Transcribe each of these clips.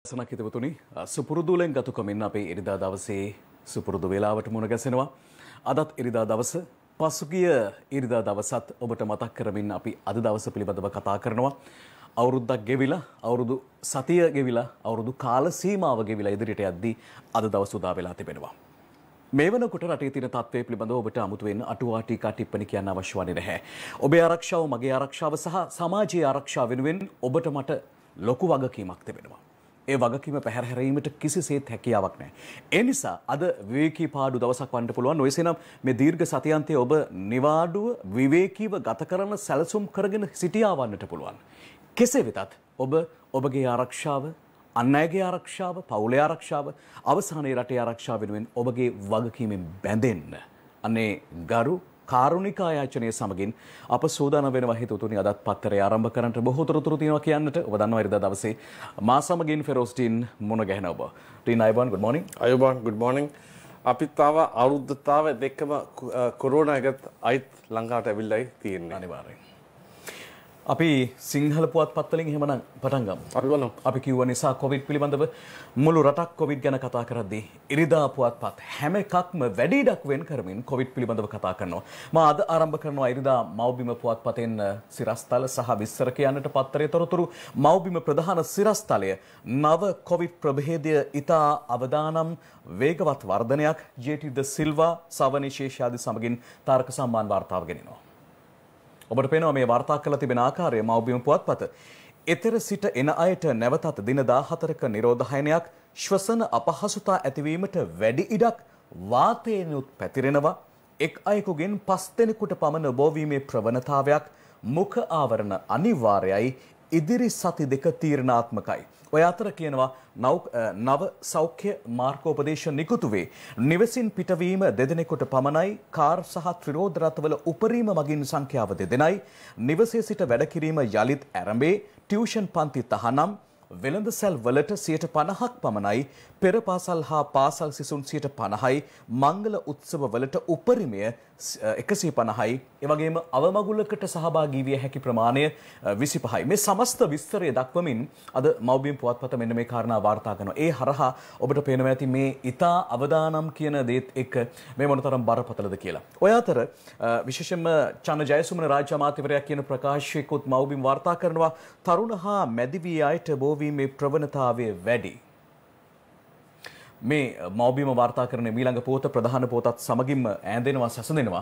සනක් හිතවතුනි සුපුරුදුලෙන් ගතුකමින් අපේ ඉරිදා දවසේ සුපුරුදු වේලාවට මුණ ගැසෙනවා. අදත් ඉරිදා දවස පසුගිය ඉරිදා දවසත් ඔබට මතක් කරමින් අපි අද දවස පිළිබඳව කතා කරනවා. අවුරුද්දක් ගෙවිලා අවුරුදු සතිය ගෙවිලා අවුරුදු කාල සීමාව ගෙවිලා ඉදිරියට යද්දී අද දවස උදා වෙලා තිබෙනවා. මේ වෙනකොට රටේ තියෙන තත්ත්වය පිළිබඳව ඔබට අමුතුවෙන් අටුවා ටීකා ටිප්පණි කියන්න අවශ්‍ය වන්නේ නැහැ. ඔබේ ආරක්ෂාව මගේ ආරක්ෂාව සහ සමාජයේ ආරක්ෂාව වෙනුවෙන් ඔබට මට ලොකු වගකීමක් තිබෙනවා. ඒ වගකීම පැහැර හැරීමට කිසිසේත් හැකියාවක් නැහැ. ඒ නිසා අද විවේකී පාඩු දවසක් වන්න පුළුවන්. ඔයසේනම් මේ දීර්ඝ සතියාන්තයේ ඔබ නිවාඩුව විවේකීව ගත කරන සැලසුම් කරගෙන සිටියා වන්නට පුළුවන්. කෙසේ වෙතත් ඔබ ඔබගේ ආරක්ෂාව, අන් අයගේ ආරක්ෂාව, පවුලේ ආරක්ෂාව, අවසානයේ රටේ ආරක්ෂාව වෙනුවෙන් ඔබගේ වගකීමෙන් බැඳෙන්න. අනේ ගරු කාරුණික ආයාචනය සමගින් අප සූදානම් වෙනවා හිතවතුනි අදත් පත්තරය ආරම්භ කරන්නට බොහෝ තොරතුරු තියෙනවා කියන්නට. ඔබ දන්නවා ඉරිදා දවසේ මා සමගින් ෆෙරෝස්ටින් මුණ ගැහෙන ඔබ. ටින් අයබන් good morning. අයබන් good morning. අපිත් ආව අවුරුද්දතාව දෙකම කොරෝනා එකත් අයිත් ලංකාවට ඇවිල්ලායි තියෙන්නේ. අනිවාර්යෙන්. අපි සිංහල පුවත්පත් වලින් එහෙමනම් පටන් ගමු. අපි බලමු. අපි කිව්ව නිසා කොවිඩ් පිළිබඳව මුළු රටක් කොවිඩ් ගැන කතා කරද්දී ඉරිදා පුවත්පත් හැම එකක්ම වැඩි ඉඩක් වෙන් කරමින් කොවිඩ් පිළිබඳව කතා කරනවා. මම අද ආරම්භ කරනවා ඉරිදා මව්බිම පුවත්පතෙන් සිරස්තල සහ විස්තර කියන්නට පත්තරේ තොරතුරු. මව්බිම ප්‍රධාන සිරස්තලය නව කොවිඩ් ප්‍රභේදය ඉතා අවදානම් වේගවත් වර්ධනයක්. ජේ.ටී. ද සිල්වා සවනිශේෂාදී සමගින් තාරක සම්මාන වාර්තාව ගෙනිනවා. ඔබට පේනවා මේ වාර්තා කළ තිබෙන ආකාරය මව්බිම පුවත්පත. එතර සිට එන අයට නැවතත් දින 14ක නිරෝධායනයක් ශ්වසන අපහසුතා ඇතිවීමට වැඩි ඉඩක් වාතයෙන්ුත් පැතිරෙනවා. එක් අයෙකුගෙන් 5 දෙනෙකුට පමණ බෝවීමේ ප්‍රවණතාවයක් මුඛ ආවරණ අනිවාර්යයි. ඉදිරි සති දෙක තීරණාත්මකයි. ඔය අතර කියනවා නව සෞඛ්‍ය මාර්ගෝපදේශ නිකුතු වේ. නිවසින් පිටවීම 2 දෙනෙකුට පමණයි. කාර් සහ ත්‍රිරෝද රථවල උපරිම මගින් සංඛ්‍යාව 2 දෙනයි. නිවසේ සිට වැඩ කිරීම යලිත් ආරම්භේ. ටියුෂන් පන්ති තහනම්. වෙළඳසැල් වලට 50%ක් පමණයි. පෙර පාසල් හා පාසල් සිසුන් 50%යි. මංගල උත්සව වලට උපරිමය 150යි. ඒ වගේම අවමගුලකට සහභාගී විය හැකි ප්‍රමාණය 25යි. මේ සමස්ත විස්තරය දක්වමින් අද මව්බිම් පුවත්පත මෙන්න මේ කාරණා වාර්තා කරනවා. ඒ හරහා ඔබට පේනවා ඇති මේ ඊතා අවදානම් කියන දේත් එක්ක මේ මොනතරම් බරපතලද කියලා. ඔය අතර විශේෂයෙන්ම චන්න ජයසුමන රාජ්‍ය අමාත්‍යවරයා කියන ප්‍රකාශයකුත් මව්බිම් වාර්තා කරනවා. තරුණ හා මැදි වී අයට බෝවීමේ ප්‍රවණතාවය වැඩි. මේ මව්බිම වාර්තා කරන මීළඟ පොත ප්‍රධාන පොතත් සමගින්ම ඈඳෙනවා සැසඳෙනවා.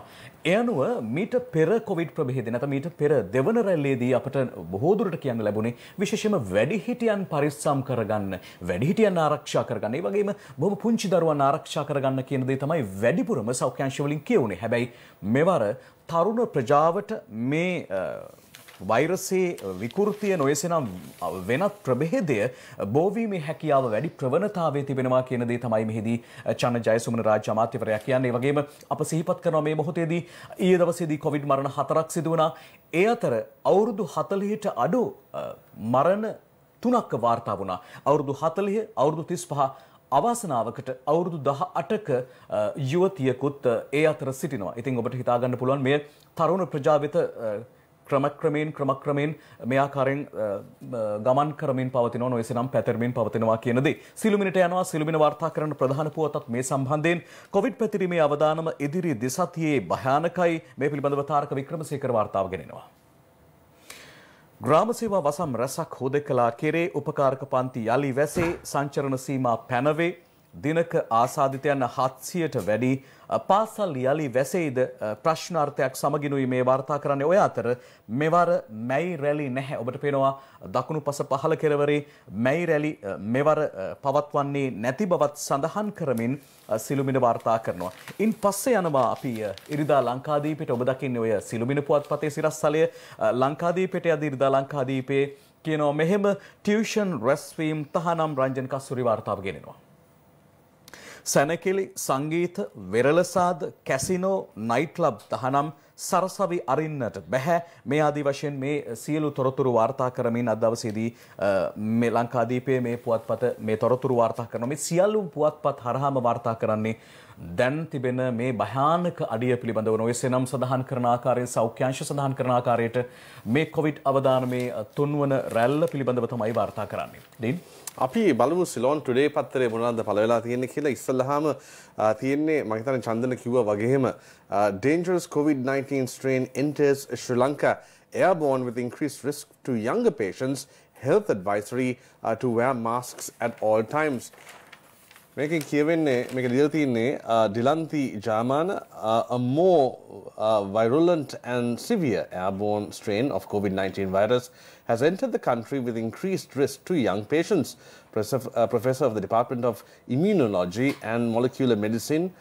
ඒ අනුව මීට පෙර කොවිඩ් ප්‍රභේදය නැත්නම් මීට පෙර දෙවන රැල්ලේදී අපට බොහෝ දුරට කියන්න ලැබුණේ විශේෂයෙන්ම වැඩිහිටියන් පරිස්සම් කරගන්න, වැඩිහිටියන් ආරක්ෂා කරගන්න, ඒ වගේම බොහොම පුංචි දරුවන් ආරක්ෂා කරගන්න කියන දේ තමයි වැඩිපුරම සෞඛ්‍යාංශ වලින් කියුනේ. හැබැයි මෙවර තරුණ ප්‍රජාවට මේ වෛරසයේ විකෘතිය නොයසනම් වෙනත් ප්‍රභේදය බෝවීමේ හැකියාව වැඩි ප්‍රවණතාවයේ තිබෙනවා කියන දේ තමයි මෙහිදී චන්න ජයසුමන රාජ්‍ය අමාත්‍යවරයා කියන්නේ. ඒ වගේම අප සිහිපත් කරනවා මේ මොහොතේදී ඊයේ දවසේදී කොවිඩ් මරණ 4ක් සිදු වුණා. ඒ අතර අවුරුදු 40ට අඩු මරණ 3ක් වාර්තා වුණා. අවුරුදු 40, අවුරුදු 35 අවාසනාවකට අවුරුදු 18ක යුවතියකුත් ඒ අතර සිටිනවා. ඉතින් ඔබට හිතා ගන්න පුළුවන් මේ තරුණ ප්‍රජාව වෙත ක්‍රමක්‍රමයෙන් මේ ආකාරයෙන් ගමන් කරමින් පවතිනවා නොයසනම් පැතිරමින් පවතිනවා කියන දේ. සිළුමිණට යනවා. සිළුමිණ වාර්තා කරන ප්‍රධාන පුවතත් මේ සම්බන්ධයෙන් කොවිඩ් පැතිරීමේ අවදානම ඉදිරි දෙසතියේ භයානකයි. මේ පිළිබඳව තාරක වික්‍රමසේකර වාර්තාව ගෙනෙනවා. ග්‍රාම සේවා වසම් රැසක් හොදකලා කෙරේ උපකාරක පන්ති යලි වැසේ සංචරණ සීමා පැනවේ. දිනක ආසාදිතයන් 700ට වැඩි පාසල් යලි වැසෙයිද ප්‍රශ්නාර්ථයක් සමගිනුයි මේ වාර්තා කරන්නේ. ඔය අතර මෙවර මැයි රැලි නැහැ. ඔබට පේනවා දකුණු පස පහළ කෙළවරේ මැයි රැලි මෙවර පවත්වන්නේ නැති බවත් සඳහන් කරමින් සිළුමිණ වාර්තා කරනවා. ඉන් පස්සේ යනවා අපි ඉරිදා ලංකාදීපයට. ඔබ දකින්නේ ඔය සිළුමිණ පුවත්පතේ සිරස්තලය. ලංකාදීපයට යදී ඉරිදා ලංකාදීපේ කියනවා මෙහෙම ටියුෂන් රැස්වීම් තහනම් රංජන් කස්තුරි වාර්තාව ගෙනෙනවා. සැනකෙලි සංගීත වෙරළසාද කැසිනෝ නයිට් ක්ලබ් තහනම් සරසවි අරින්නට බැහැ. මේ ආදී වශයෙන් මේ සියලු තොරතුරු වාර්තා කරමින් අද දවසේදී මේ ලංකාදීපයේ මේ පුවත්පත මේ තොරතුරු වාර්තා කරනවා. මේ සියලු පුවත්පත් හරහාම වාර්තා කරන්නේ දැන් තිබෙන මේ භයානක අඩිය පිළිබඳව නොයසනම් සඳහන් කරන ආකාරයෙන් සෞඛ්‍යාංශ සඳහන් කරන ආකාරයට මේ කොවිඩ් අවදානමේ තුන්වන රැල්ල පිළිබඳව තමයි වාර්තා කරන්නේ. ඩීන් අපි බලමු සිලෝන් ටුඩේ පත්තරේ මොනවද පළ වෙලා තියෙන්නේ කියලා. ඉස්සල්ලාම තියෙන්නේ මම හිතන්නේ චන්දන කිව්වා වගේම dangerous COVID-19 strain enters Sri Lanka airborne with increased risk to younger patients. Health advisory to wear masks at all times. මේකෙන් කියවෙන්නේ මේක ලියලා තියෙන්නේ ඩිලන්ති ජාමාන a more virulent and severe airborne strain of COVID-19 virus has entered the country with increased risk to young patients. Professor of the Department of Immunology and Molecular Medicine,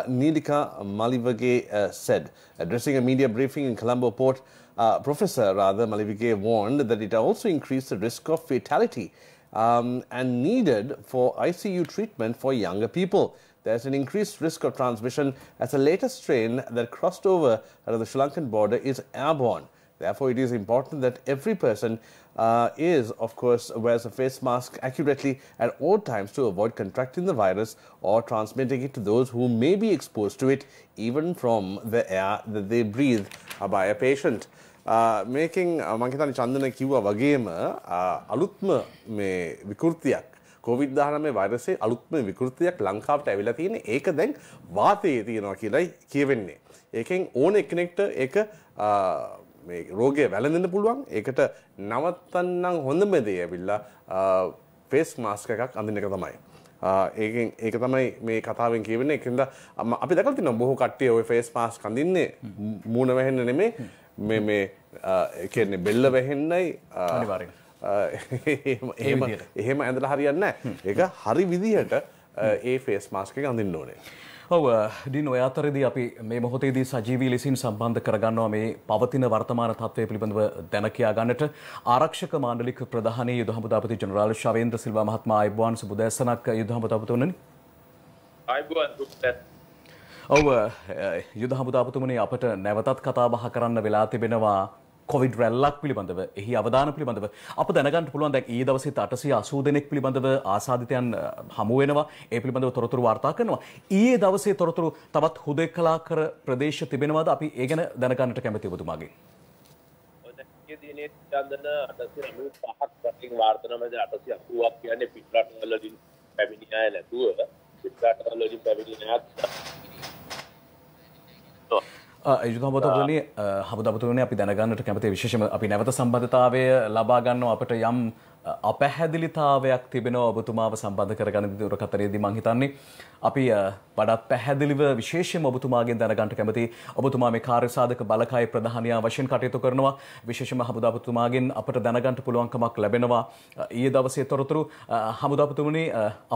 Nilika Malivage said. Addressing a media briefing in Colombo Port, Professor Malivage warned that it also increased the risk of fatality and needed for ICU treatment for younger people. There's an increased risk of transmission as the latest strain that crossed over out of the Sri Lankan border is airborne. Therefore, it is important that every person of course, wears a face mask accurately at all times to avoid contracting the virus or transmitting it to those who may be exposed to it, even from the air that they breathe by a patient. මේකෙන් මම හිතන්නේ චන්දන කිව්වා වගේම අලුත්ම මේ විකෘතියක් COVID-19 වෛරසයේ අලුත්ම විකෘතියක් ලංකාවට ඇවිල්ලා තියෙන්නේ. ඒක දැන් වාතයේ තියෙනවා කියලායි කියවෙන්නේ. ඒකෙන් ඕන එක්කෙනෙක්ට ඒක මේ රෝගය වැළඳෙන්න පුළුවන්. ඒකට නවත්තන්නම් හොඳම දේ ඇවිල්ලා ෆේස් මාස්ක් එකක් අඳින එක තමයි. ඒක තමයි මේ කතාවෙන් කියවෙන්නේ. ඒකෙන්ද අපි දැකලා තියෙනවා බොහෝ කට්ටිය ওই ෆේස් මාස්ක් අඳින්නේ මූණ වැහෙන්න නෙමෙයි මේ කියන්නේ බෙල්ල වැහෙන්නයි අනිවාර්යෙන්. එහෙම ඇඳලා හරියන්නේ නැහැ. ඒක හරි විදිහට ඒ ෆේස් මාස්ක් එක අඳින්න ඕනේ. ඔව් ඩින් ඔය අතරේදී අපි මේ මොහොතේදී සජීවී ලෙසින් සම්බන්ධ කරගන්නවා මේ පවතින වර්තමාන තත්ත්වය පිළිබඳව දැන කියා ගන්නට ආරක්ෂක මාණ්ඩලික ප්‍රධානී යුද හමුදාපති ජෙනරාල් ශවේන්ද්‍ර සිල්වා මහත්මයා ආයුබෝවන් සුබ උදෑසනක් යුද හමුදාපතිතුමනි. ආයුබෝවන් ඔව් යුද හමුදාපතිතුමනි අපට නැවතත් කතා බහ කරන්න වෙලා තිබෙනවා කොවිඩ් රැල්ලක් පිළිබඳව එහි අවදාන පිළිබඳව අප දැනගන්න පුළුවන් දැන් ඊයේ දවසේ 880 දෙනෙක් පිළිබඳව ආසාදිතයන් හමු වෙනවා ඒ පිළිබඳව තොරතුරු වාර්තා කරනවා ඊයේ දවසේ තොරතුරු තවත් හුදෙකලා කර ප්‍රදේශ තිබෙනවාද අපි ඒ ගැන දැනගන්නට කැමැති ඔබතුමාගෙන් ඊයේ දිනේ චන්දන 895ක් වශයෙන් වාර්තා මැද 880ක් කියන්නේ පිටරටවල වලින් පැමිණි අය නැතුව පිටරටවල වලින් පැමිණි අයත් යුද හමුදාපතිතුමනි අපි දැනගන්නට කැමති විශේෂම අපි නැවත සම්බන්ධතාවය ලබා ගන්නවා අපට යම් අපැහැදිලිතාවයක් තිබෙනවා ඔබතුමාව සම්බන්ධ කරගන්න දුරකථනයේදී මම හිතන්නේ අපි වඩාත් පැහැදිලිව විශේෂයෙන්ම ඔබතුමාගෙන් දැනගන්න කැමති ඔබතුමා මේ කාර්ය සාධක බලකායේ ප්‍රධානියා වශයෙන් කටයුතු කරනවා විශේෂයෙන්ම හමුදාපතිතුමාගෙන් අපට දැනගන්න පුළුවන්කමක් ලැබෙනවා ඊයේ දවසේ තොරතුරු හමුදාපතිතුමනි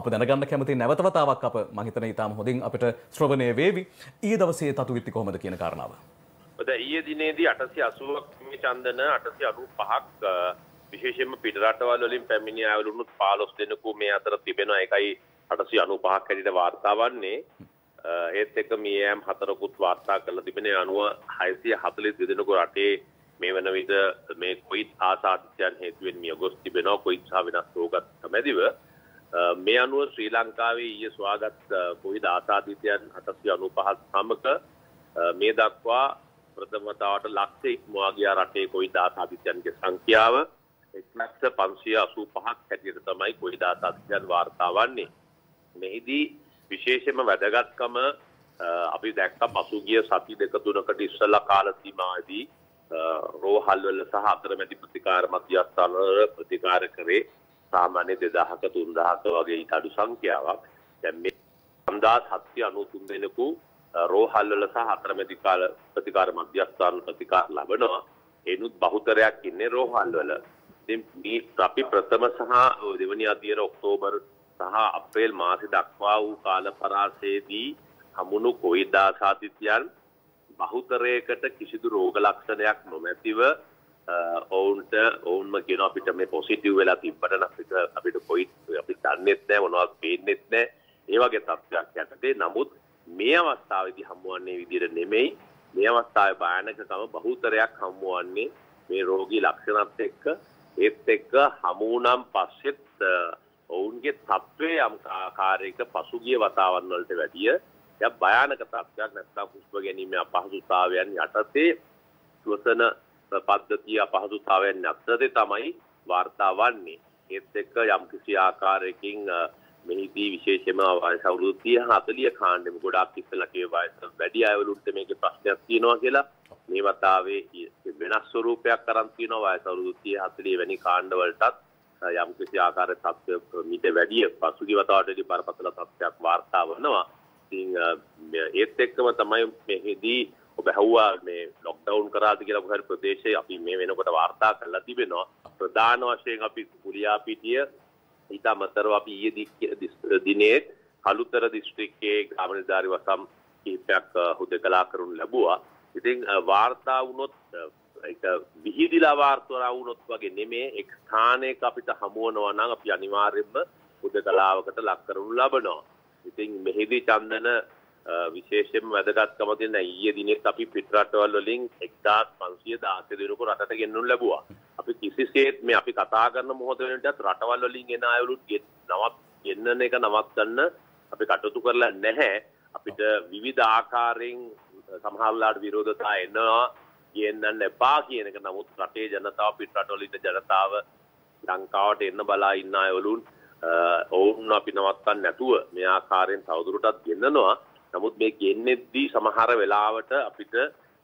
අප දැනගන්න කැමති නැවත වතාවක් අප මම හිතන්නේ ඊටාම හොඳින් අපිට ශ්‍රවණය වේවි ඊයේ දවසේ තතුවිත්ති කොහොමද කියන කාරණාව. ඊයේ දිනේදී 880ක් මේ චන්දන 885ක් විශේෂයෙන්ම පිට රටවල් වලින් පැමිණි අයවලුනුත් 15 දෙනෙකු මේ අතර තිබෙනවා. ඒකයි 895ක් හැටියට වාර්තා වන්නේ. ඒත් එක්ක මියෑම් 4කුත් වාර්තා කරලා තිබෙනවා. අනුව 642 දෙනෙකු රටේ මේ වන විට මේ කොවිඩ් ආසාදිතයන් හේතුවෙන් මිය ගොස් තිබෙනවා. කොවිඩ් සහ වෙනස් රෝගත් සමැදිව මේ අනුව ශ්‍රී ලංකාවේ ඊයේ සොයාගත් කොවිඩ් ආසාදිතයන් 895 සමග මේ දක්වා ප්‍රථම වතාවට ලක්ෂ ඉක්මවා ගියා රටේ කොවිඩ් ආසාදිතයන්ගේ සංඛ්‍යාව 1,585ක් හැටියට තමයි කොවිඩ් ආසාදිතයන් වාර්තා වන්නේ. මෙහිදී විශේෂයෙන්ම වැදගත්කම අපි දැක්ක පසුගිය සති දෙක තුනකට ඉස්සෙල්ලා කාල සීමාවේදී රෝහල්වල සහ අතරමැදි ප්‍රතිකාර මධ්‍යස්ථානවල ප්‍රතිකාර කරේ සාමාන්‍ය 2000ක 3000ක වගේ ඊට අඩු සංඛ්‍යාවක්. දැන් මේ 5793 දෙනෙකු රෝහල්වල සහ අතරමැදි ප්‍රතිකාර මධ්‍යස්ථාන ප්‍රතිකාර ලබනවා. එනුත් බහුතරයක් ඉන්නේ රෝහල්වල. ඉතින් මේ අපි ප්‍රථම සහ දෙවැනි අදියර ඔක්තෝබර් සහ අප්‍රේල් මාසෙ දක්වා වූ කාල පරාසයේදී හමුණු කොවිඩ් ආසාදිතයන් බහුතරයකට කිසිදු රෝග ලක්ෂණයක් නොමැතිව ඔවුන්ම කියන අපිට මේ පොසිටිව් වෙලා තිබ්බට නම් අපිට කොවිඩ් අපි දන්නේත් නැහැ මොනවද පේන්නේත් නැහැ. ඒ වගේ තත්ත්වයක් යටතේ නමුත් මේ අවස්ථාවේදී හමුවන්නේ විදිහට නෙමෙයි. මේ අවස්ථාවේ භයානකකම බහුතරයක් හමුවන්නේ මේ රෝගී ලක්ෂණත් එක්ක ඒත් එක්ක හමුුණම් පස්සෙත් ඔවුන්ගේ තත්ත්වයේ යම් ආකාරයක පසුගිය වතාවන් වලට වැඩිය භයානක තත්ත්වයක් නැත්නම් හුස්ම ගැනීමේ අපහසුතාවයන් යටතේ ශ්වසන පද්ධතිය අපහසුතාවයන් යටතේ තමයි වාර්තා වන්නේ. ඒත් එක්ක යම්කිසි ආකාරයකින් මෙහිදී විශේෂයෙන්ම වයස අවුරුදු 30 40 කාණ්ඩෙම ගොඩාක් ඉස්සලා කියේ වයස වැඩි අයවලුන්ට මේකේ ප්‍රශ්නයක් තියෙනවා කියලා මේ වතාවේ වෙනස් ස්වරූපයක් අරන් තියෙනවා වයස අවුරුදු 30 40 වැනි කාණ්ඩ වලටත් යම්කිසි ආකාරයක තත්ත්වයක් මීට වැඩි පසුගිය වතාවටදී බරපතල තත්ත්වයක් වාර්තා වෙනවා. ඉතින් ඒත් එක්කම තමයි මෙහිදී ඔබ ඇහුවා මේ ලොක්ඩවුන් කරාද කියලා කොහරි ප්‍රදේශයේ අපි මේ වෙනකොට වාර්තා කරලා තිබෙනවා. ප්‍රධාන වශයෙන් අපි කුලියාපිටිය ඊට අමතරව අපි ඊයේ දිනේ කළුතර දිස්ත්‍රික්කයේ ග්‍රාම නිලධාරි වසම් කිහිපයක් හුදකලා කරනු ලැබුවා. ඉතින් වාර්තා වුණොත් ඒක විහිදිලා වාර්තා වුණොත් වගේ නෙමෙයි එක් ස්ථානයක අපිට හමු වෙනවා නම් අපි අනිවාර්යයෙන්ම හුදකලාවකට ලක් කරනු ලබනවා. ඉතින් මෙහිදී චන්දන විශේෂයෙන්ම වැදගත්කම තියෙන ඊයේ දිනෙත් අපි පිටරටවල වලින් 1516 දිනක රටට ගෙන්නු ලැබුවා. අපි කිසිසේත් මේ අපි කතා කරන මොහොත වෙනටත් රටවල් වලින් එන අයලුත් ගෙන්නන එක නවත්තන්න අපි කටයුතු කරලා නැහැ. අපිට විවිධ ආකාරයෙන් සමහරලාට විරෝධතා එනවා කියන්න එපා කියන එක. නමුත් රටේ ජනතාව පිටරටවල ඉන්න ජනතාව ලංකාවට එන්න බලා ඉන්න අයලුන් ඔවුන් අපි නවත්තන්න නැතුව මේ ආකාරයෙන් තවදුරටත් ගෙන්නනවා. නමුත් මේ ගෙන්නෙද්දී සමහර වෙලාවට අපිට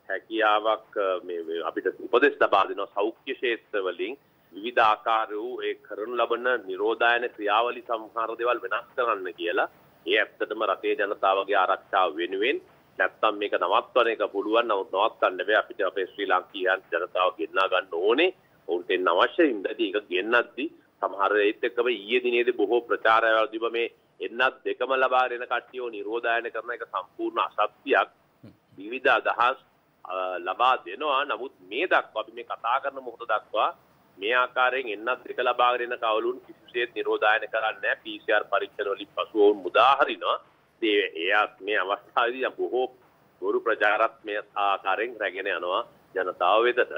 හැකියාවක් මේ අපිට උපදෙස් ලබා දෙනවා සෞඛ්‍ය ක්ෂේත්‍ර වලින් විවිධ ආකාර වූ ඒ කරනු ලබන නිරෝධායන ක්‍රියාවලි සමහර දේවල් වෙනස් කරන්න කියලා. ඒ ඇත්තටම රටේ ජනතාවගේ ආරක්ෂාව වෙනුවෙන් නැත්තම් මේක නවත්වන එක පුළුවන්. නමුත් නවත්තන්න බෑ. අපිට අපේ ශ්‍රී ලාංකීයන් ජනතාව ගෙන්නා ගන්න ඕනේ. ඔවුන්ට එන්න අවශ්‍ය හින්දාදී ඒක ගෙන්නද්දී සමහර ඒත් එක්කම ඊයේ දිනේදී බොහෝ ප්‍රචාරවලදීම මේ එන්නත් දෙකම ලබා දෙන කට්ටියෝ නිරෝධායන කරන එක සම්පූර්ණ අසත්‍යයක්. විවිධ අදහස් ලබා දෙනවා. නමුත් මේ දක්වා අපි මේ කතා කරන මොහොත දක්වා මේ ආකාරයෙන් එන්නත් දෙක ලබා දෙන කවලුන් කිසිසේත් නිරෝධායන කරන්නේ නැහැ. PCR පරීක්ෂණ වලින් පසුව වුන් මුදා හරිනවා. මේ අවස්ථාවේදී බොහෝ බොරු ප්‍රචාරත් මේ ආකාරයෙන් රැගෙන යනවා ජනතාව වෙතට.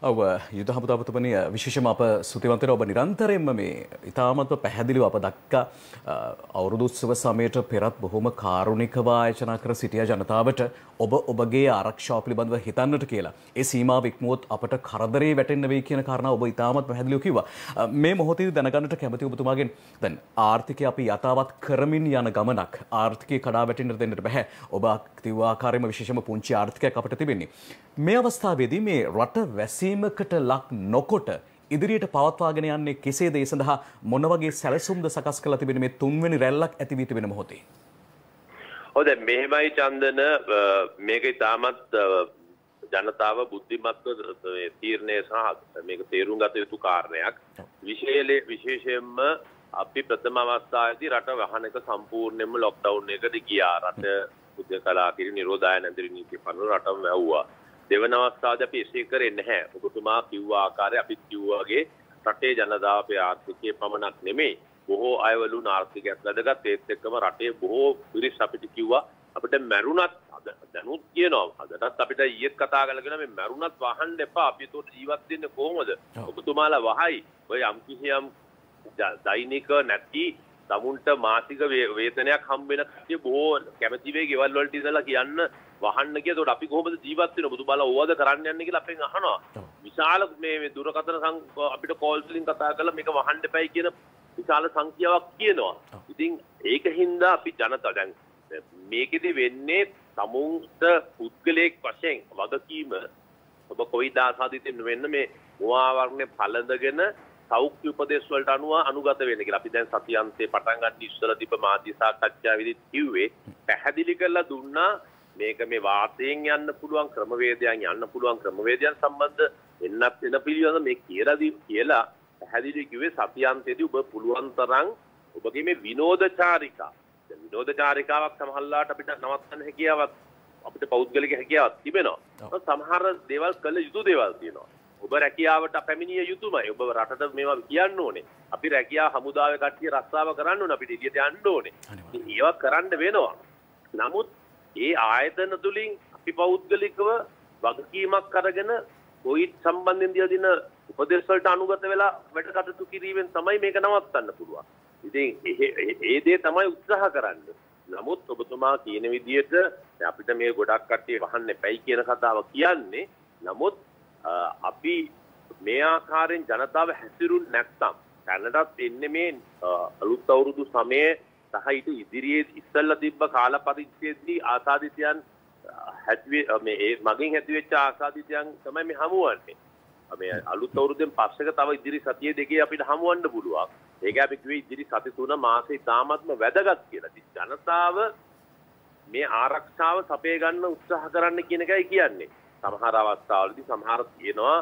ඔව් යුද හමුදාපතිතුමනි විශේෂයෙන්ම අප ස්තුතිවන්ත වෙනවා ඔබ නිරන්තරයෙන්ම මේ ඉතාමත්ව පැහැදිලිව අප දක්කා අවුරුදු උත්සව සමයට පෙරත් බොහොම කාරුණිකව ආයෝජනා කර සිටිය ජනතාවට ඔබ ඔබගේ ආරක්ෂාව පිළිබඳව හිතන්නට කියලා. ඒ සීමාව ඉක්මුවොත් අපට කරදරේ වැටෙන්න වෙයි කියන කාරණාව ඔබ ඉතාමත් පැහැදිලිව කිව්වා. මේ මොහොතේදී දැනගන්නට කැමති ඔබතුමාගෙන් දැන් ආර්ථිකය අපි යථාවත් කරමින් යන ගමනක් ආර්ථිකය කඩා වැටෙන්න දෙන්නට බෑ. ඔබ කිව්ව ආකාරයෙන්ම විශේෂයෙන්ම පුංචි ආර්ථිකයක් අපිට තිබෙන්නේ. මේ අවස්ථාවේදී මේ රට වැසීමකට ලක් නොකොට ඉදිරියට පවත්වාගෙන යන්නේ කෙසේද? ඒ සඳහා මොන වගේ සැලසුම්ද සකස් කරලා තිබෙන්නේ මේ තුන්වෙනි රැල්ලක් ඇති වී තිබෙන මොහොතේ? ඔව් දැන් මෙහෙමයි චන්දන මේක ඉතාමත් ජනතාව බුද්ධිමත්ව තීරණය සහ මේක තේරුම් ගත යුතු කාරණයක්. විශේෂයෙන්ම අපි ප්‍රථම අවස්ථාවේදී රට වහනක සම්පූර්ණයෙන්ම ලොක්ඩවුන් එකට ගියා. රට උද්‍යකලා කිරි නිරෝධායන ඇඳරි නීතිය පනවන රටම වැව්වා. දෙවන අවස්ථාවේදී අපි එසේ කරේ නැහැ. ඔබතුමා කිව්ව ආකාරය අපි කිව්වා වගේ රටේ ජනතාව අපේ ආර්ථිකයේ පමණක් නෙමෙයි බොහෝ අයවලුන් ආර්ථිකයක් වැදගත්. ඒත් එක්කම රටේ බොහෝ පිරිස් අපිට කිව්වා අපිට මැරුණත් දැනුත් කියනවා. අදටත් අපිට ඊයේත් කතා කරලා කියනවා මේ මැරුණත් වහන්න එපා. අපි ඒකට ජීවත් වෙන්නේ කොහොමද? ඔබතුමාලා වහයි. ඔය යම්කිසියම් දෛනික නැති තමුන්ට මාසික වේතනයක් හම්බ වෙන කට්ටිය බොහෝ කැමැති වේ ගෙවල් වලට ඉඳලා කියන්න වහන්න කිය. ඒකට අපි කොහොමද ජීවත් වෙන්නේ? ඔබතුමාලා ඕවද කරන්න යන්නේ කියලා අපෙන් අහනවා. විශාල මේ දුරකථන අපිට කෝල් වලින් කතා කරලා මේක වහන්න එපයි කියන විශාල සංඛ්‍යාවක් කියනවා. ඉතින් ඒකින්ද අපි ජනතාව දැන් මේකෙදි වෙන්නේ තමුන්ට පුද්ගලයෙක් වශයෙන් වගකීම ඔබ කොවිඩ් ආසාදිතෙන් වෙන්න මේ මුවාවරණය පළඳගෙන සෞඛ්‍ය උපදේශ වලට අනුව අනුගත වෙන්න කියලා. අපි දැන් සතියන්තේ පටන් ගන්න ඉස්සර තිබ්බ මාධ්‍ය සාකච්ඡාවේදී කිව්වේ පැහැදිලි කරලා දුන්නා මේක මේ වාතයෙන් යන්න පුළුවන් ක්‍රමවේදයන් යන්න පුළුවන් ක්‍රමවේදයන් සම්බන්ධ එන්නත් වෙන පිළිවෙල මේ කියලා පැහැදිලි කිව්වේ සතියන්තේදී ඔබ පුළුවන් තරම් ඔබගේ මේ විනෝදචාරිකා විනෝදචාරිකාවක් සමහරලාට අපිට නවත්තන්න හැකියාවක් අපිට පෞද්ගලික හැකියාවක් තිබෙනවා. සමහර දේවල් කළ යුතු දේවල් තියෙනවා. ඔබ රැකියාවට පැමිණිය යුතුමයි. ඔබ රටට මේවා කියන්න ඕනේ. අපි රැකියාව හමුදාවේ කට්ටිය රස්සාව කරන්න ඕනේ. අපිට එළියට යන්න ඕනේ. ඒවා කරන්න වෙනවා. නමුත් ඒ ආයතන තුලින් අපි පෞද්ගලිකව වගකීමක් අරගෙන කොවිඩ් සම්බන්ධයෙන් දී දින උපදේශ වලට අනුගත වෙලා වැඩ කටයුතු කිරීමෙන් තමයි මේක නවත්තන්න පුළුවන්. ඉතින් ඒ දේ තමයි උත්සාහ කරන්නේ. නමුත් ඔබතුමා කියන විදිහට අපිට මේ ගොඩක් කට්ටිය වහන්න එපයි කියන කතාව කියන්නේ. නමුත් අපි මේ ආකාරයෙන් ජනතාව හැසිරුන් නැත්නම් දැනටත් එන්නේ මේ අලුත් අවුරුදු සමයේ සහ ඊට ඉදිරියේ ඉස්සෙල්ලා තිබ්බ කාල පරිච්ඡේදදී ආසාදිතයන් හැදුවේ මේ මගින් හැදුවෙච්ච ආසාදිතයන් තමයි මේ හමුවන්නේ. මේ අලුත් අවුරුද්දෙන් පස්සේක තව ඉදිරි සතිය දෙකේ අපිට හමුවන්න පුළුවන්. ඒක අපි කිව්වේ ඉදිරි සති 3 මාසේ තාමත්ම වැදගත් කියලා. ජනතාව මේ ආරක්ෂාව සපය ගන්න උත්සාහ කරන්න කියන එකයි කියන්නේ. සමහර අවස්ථාවලදී සමහර තියෙනවා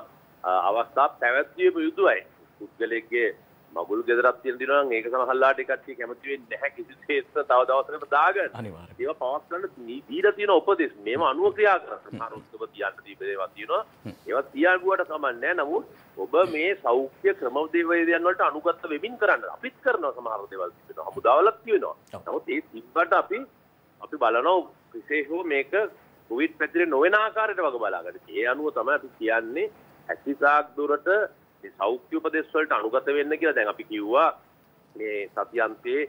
අවස්ථා පැවැත්විය යුතුයි. පුද්ගලයෙක්ගේ මගුල් ගෙදරක් තියෙන දිනවා නම් ඒක සමහරලාට කට්ටිය කැමති වෙන්නේ නැහැ කිසිසේත් තව දවසකට දාගන්න. අනිවාර්යයෙන්. ඒවා පවත් ගන්න දීලා තියෙන උපදෙස් මේව අනුව ක්‍රියා කරන සමහර උත්සව තියන්න දීපේවා තියෙනවා. ඒවා තියාගුවට කමක් නැහැ. නමුත් ඔබ මේ සෞඛ්‍ය ක්‍රමවේදයන් වලට අනුගත වෙමින් කරන්න. අපිත් කරනවා සමහර දේවල් තිබෙනවා. හමුදාවලක් තියෙනවා. නමුත් ඒ තිබ්බට අපි බලනවා විශේෂව මේක කොවිඩ් පැතිරේ නොවන ආකාරයට වග බලාගන්න. ඒ අනුව තමයි අපි කියන්නේ ඇතිසාක් දුරට මේ සෞඛ්‍ය උපදෙස් වලට අනුගත වෙන්න කියලා. දැන් අපි කිව්වා මේ සතියන්තයේ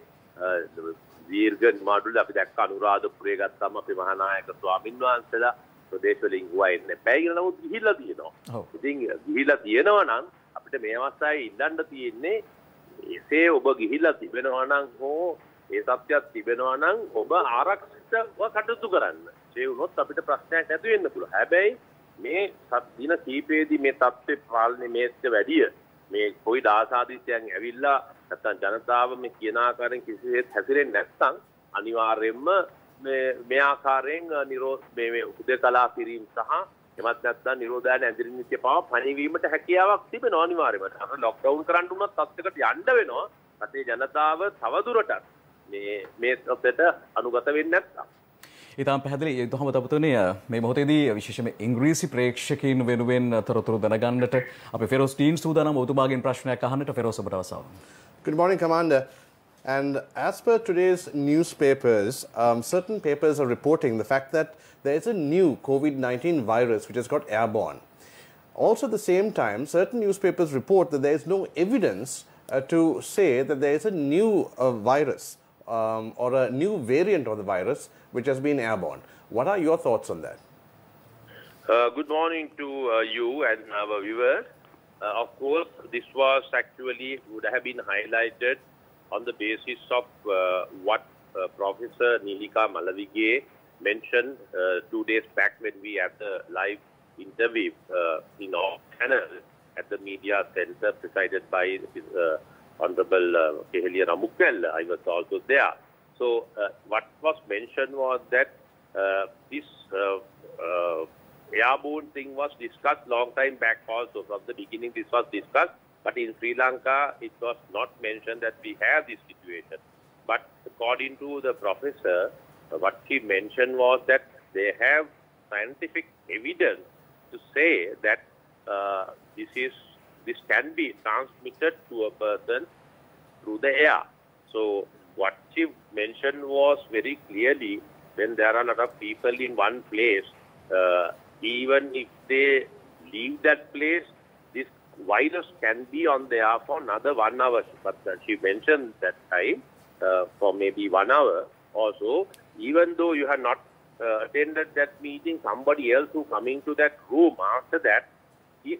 දීර්ඝ නිමාඩුවල අපි දැක්ක අනුරාධපුරයේ ගත්තාම අපේ මහානායක ස්වාමින් වහන්සේලා ප්‍රදේශ වලින් ගුවා එන්නේ බැයි කියලා. නමුත් ගිහිල්ලා තියෙනවා. ඉතින් ගිහිල්ලා තියෙනවා නම් අපිට මේ අවස්ථාවේ ඉල්ලන්න තියෙන්නේ එසේ ඔබ ගිහිල්ලා තිබෙනවා නම් හෝ ඒ සත්‍යයක් තිබෙනවා නම් ඔබ ආරක්ෂිතව කටයුතු කරන්න. ඒ වුණොත් අපිට ප්‍රශ්නයක් නැති වෙන්න පුළුවන්. හැබැයි මේ දින කීපෙදී මේ තත්ත්වේ පාලනයේ මේත් වැඩිය මේ කොයිද ආසාදිතයන් ඇවිල්ලා නැත්නම් ජනතාව මේ කියන ආකාරයෙන් කිසිසේත් හැසිරෙන්නේ නැත්නම් අනිවාර්යයෙන්ම මේ ආකාරයෙන් මේ උදේකලා පිරීම සහ එමත් නැත්නම් නිරෝධායන ඇඳිරි නිත්‍ය පාව පණිවීමට හැකියාවක් තිබෙනවා අනිවාර්යයෙන්ම. අර ලොක්ඩවුන් කරන්න උනත් තත්ත්වයකට යන්න වෙනවා. රටේ ජනතාව තවදුරටත් මේ තත්ත්වයට අනුගත වෙන්නේ නැත්නම් ඉතාම පැහැදිලි. දොහම තපතුනේ මේ මොහොතේදී විශේෂයෙන්ම ඉංග්‍රීසි ප්‍රේක්ෂකයින් වෙනුවෙන් තොරතුරු දැනගන්නට අපි ෆෙරෝස් ටීන් සූදානම් ඔබතුමාගෙන් ප්‍රශ්නයක් අහන්නට. ෆෙරෝස් ඔබට අවසන්. Good morning, Commander. And as per today's newspapers, certain papers are reporting the fact that there is a new COVID-19 virus which has got airborne. Also at the same time, certain newspapers report that there is no evidence to say that there is a new virus or a new variant of the virus which has been airborne. What are your thoughts on that? Good morning to you and our viewers. Of course, this was actually would have been highlighted on the basis of what Professor Nilika Malavige mentioned 2 days back when we had the live interview in our channel at the media center presided by Honorable Kehelia Ramukvel. I was also there. So what was mentioned was that this airborne thing was discussed long time back also. From the beginning this was discussed, but in Sri Lanka it was not mentioned that we have this situation. But according to the professor, what she mentioned was that they have scientific evidence to say that this can be transmitted to a person through the air. So what she mentioned was very clearly, when there are a lot of people in one place, even if they leave that place, this virus can be on the air for another 1 hour. But she mentioned that time for maybe 1 hour also, even though you have not attended that meeting, somebody else who coming to that room after that is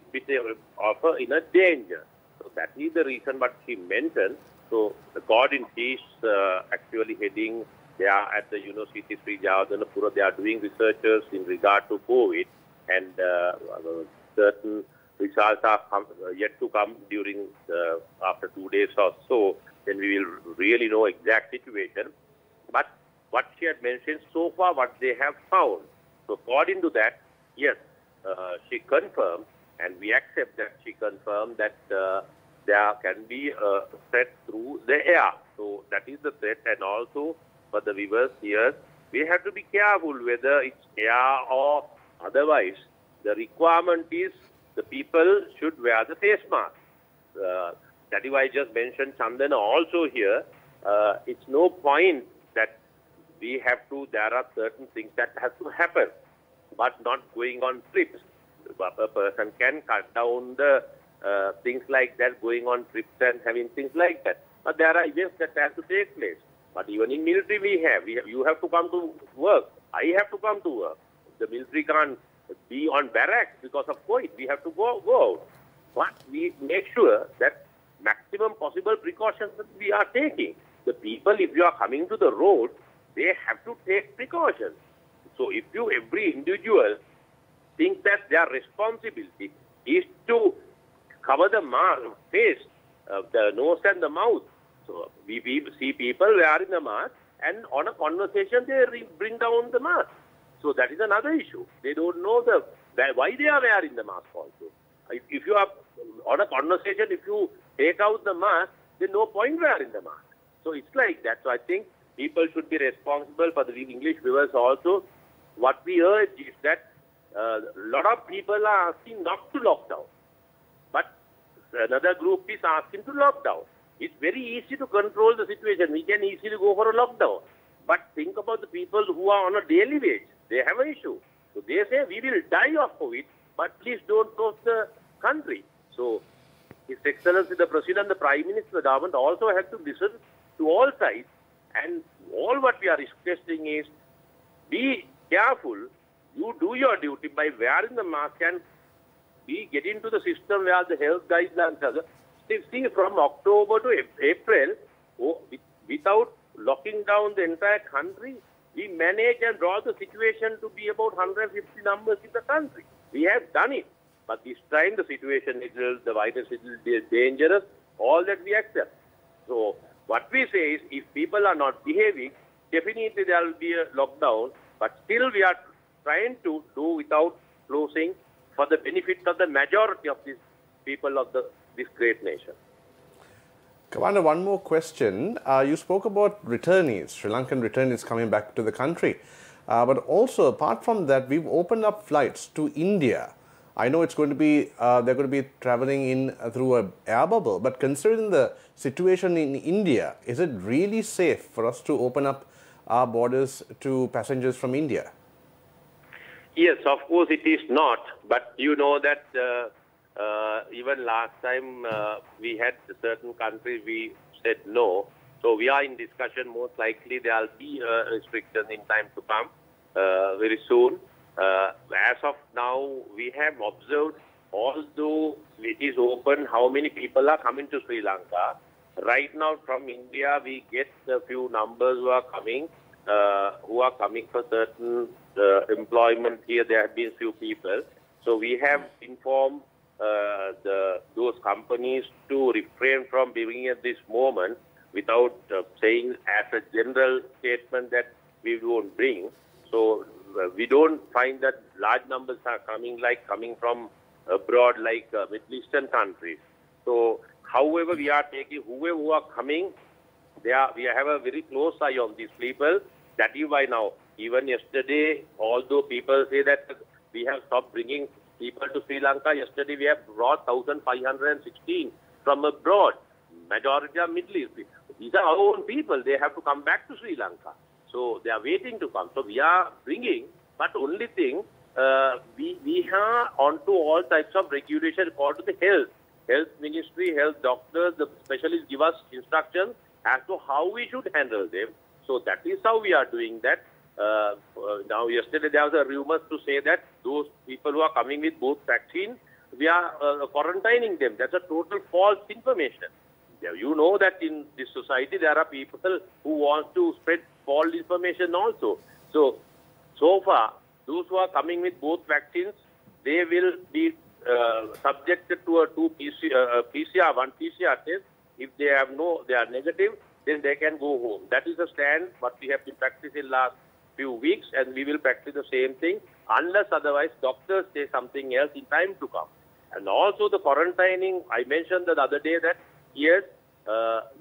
of in a danger. So that is the reason what she mentioned. So the Gordon is actually heading there at the University Sri Jawadanapura. They are doing researchers in regard to COVID, and certain results are yet to come during after 2 days or so. Then we will really know exact situation. But what she had mentioned so far, what they have found. So according to that, yes, she confirmed, and we accept that she confirmed that there can be a threat through the air. So that is the threat. And also for the viewers here, we have to be careful whether it's air or otherwise. The requirement is the people should wear the face mask. That is why I just mentioned Chandana also here. It's no point that we have to, there are certain things that have to happen, but not going on trips. A person can cut down the things like that, going on trips and having things like that. But there are events that have to take place. But even in military you have to come to work. I have to come to work. The military can't be on barracks because of COVID. We have to go out. But we make sure that maximum possible precautions that we are taking. The people, if you are coming to the road, they have to take precautions. So if every individual thinks that their responsibility is to cover the face, the nose and the mouth. So we see people wearing the mask, and on a conversation they bring down the mask. So that is another issue. They don't know why they are wearing the mask also. If you are on a conversation, if you take out the mask, there's no point wearing the mask. So it's like that. So I think people should be responsible. For the English viewers also, what we urge is that a lot of people are asking not to lock down, but another group is asking to lock down. It's very easy to control the situation. We can easily go for a lockdown. But think about the people who are on a daily wage. They have an issue. So they say, we will die of COVID, but please don't close the country. So His Excellency, the President, the Prime Minister, the government also have to listen to all sides. And all what we are requesting is, be careful. You do your duty by wearing the mask, and we get into the system where the health guidelines are. See, from October to April, without locking down the entire country, we managed and brought the situation to be about 150 numbers in the country. We have done it. But this time the situation is, the virus is dangerous, all that we accept. So what we say is, if people are not behaving, definitely there will be a lockdown, but still we are trying to do without closing for the benefit of the majority of these people of this great nation. Commander, one more question. You spoke about returnees, Sri Lankan returnees coming back to the country. But also, apart from that, we've opened up flights to India. I know it's going to be, they're going to be traveling in through an air bubble. But considering the situation in India, is it really safe for us to open up our borders to passengers from India? Yes, of course it is not. But you know that even last time we had certain countries, we said no. So we are in discussion. Most likely there will be a restriction in time to come very soon. As of now, we have observed, although it is open, how many people are coming to Sri Lanka. Right now from India, we get a few numbers who are coming for certain employment here. There have been few people. So we have informed those companies to refrain from giving at this moment without saying as a general statement that we won't bring. So we don't find that large numbers are coming from abroad, like Middle Eastern countries. So, however, we are taking whoever are coming, we have a very close eye on these people. That is why now, even yesterday, although people say that we have stopped bringing people to Sri Lanka, yesterday we have brought 1,516 from abroad. Majority are Middle East. These are our own people. They have to come back to Sri Lanka. So they are waiting to come. So we are bringing, but only thing, we are onto all types of regulation according to the health ministry, health doctors, the specialists give us instructions as to how we should handle them. So that is how we are doing that. Now yesterday there was a rumor to say that those people who are coming with both vaccines, we are quarantining them. That's a total false information. You know that in this society there are people who want to spread false information also. So far, those who are coming with both vaccines, they will be subjected to a one PCR test. If they are negative, then they can go home. That is the stand what we have been practicing last few weeks, and we will practice the same thing unless otherwise doctors say something else in time to come. And also the quarantining, I mentioned the other day that yes,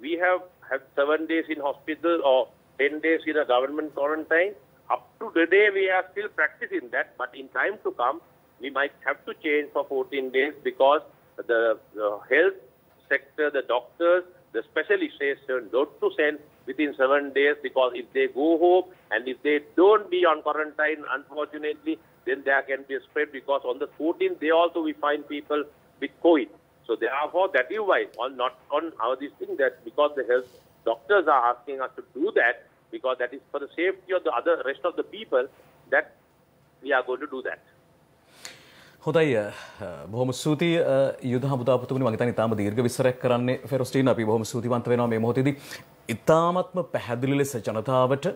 we have had 7 days in hospital or 10 days in a government quarantine. Up to today, we are still practicing that, but in time to come, we might have to change for 14 days because the health sector, the doctors, the specialists say not to send within 7 days, because if they go home and if they don't be on quarantine, unfortunately, then there can be a spread, because on the 14th day also we find people with COVID. So therefore, that is why, not on our this thing, that because the health doctors are asking us to do that, because that is for the safety of the rest of the people, that we are going to do that. හොඳයි බොහොම ස්තුතියි යුද හමුදාපතිතුමනි මම හිතන්නේ තාම දීර්ඝ විස්තරයක් කරන්නේ ෆෙරොස්ටින් අපි බොහොම ස්තුතිවන්ත වෙනවා මේ මොහොතේදී ඉතාමත්ම පැහැදිලි ලෙස ජනතාවට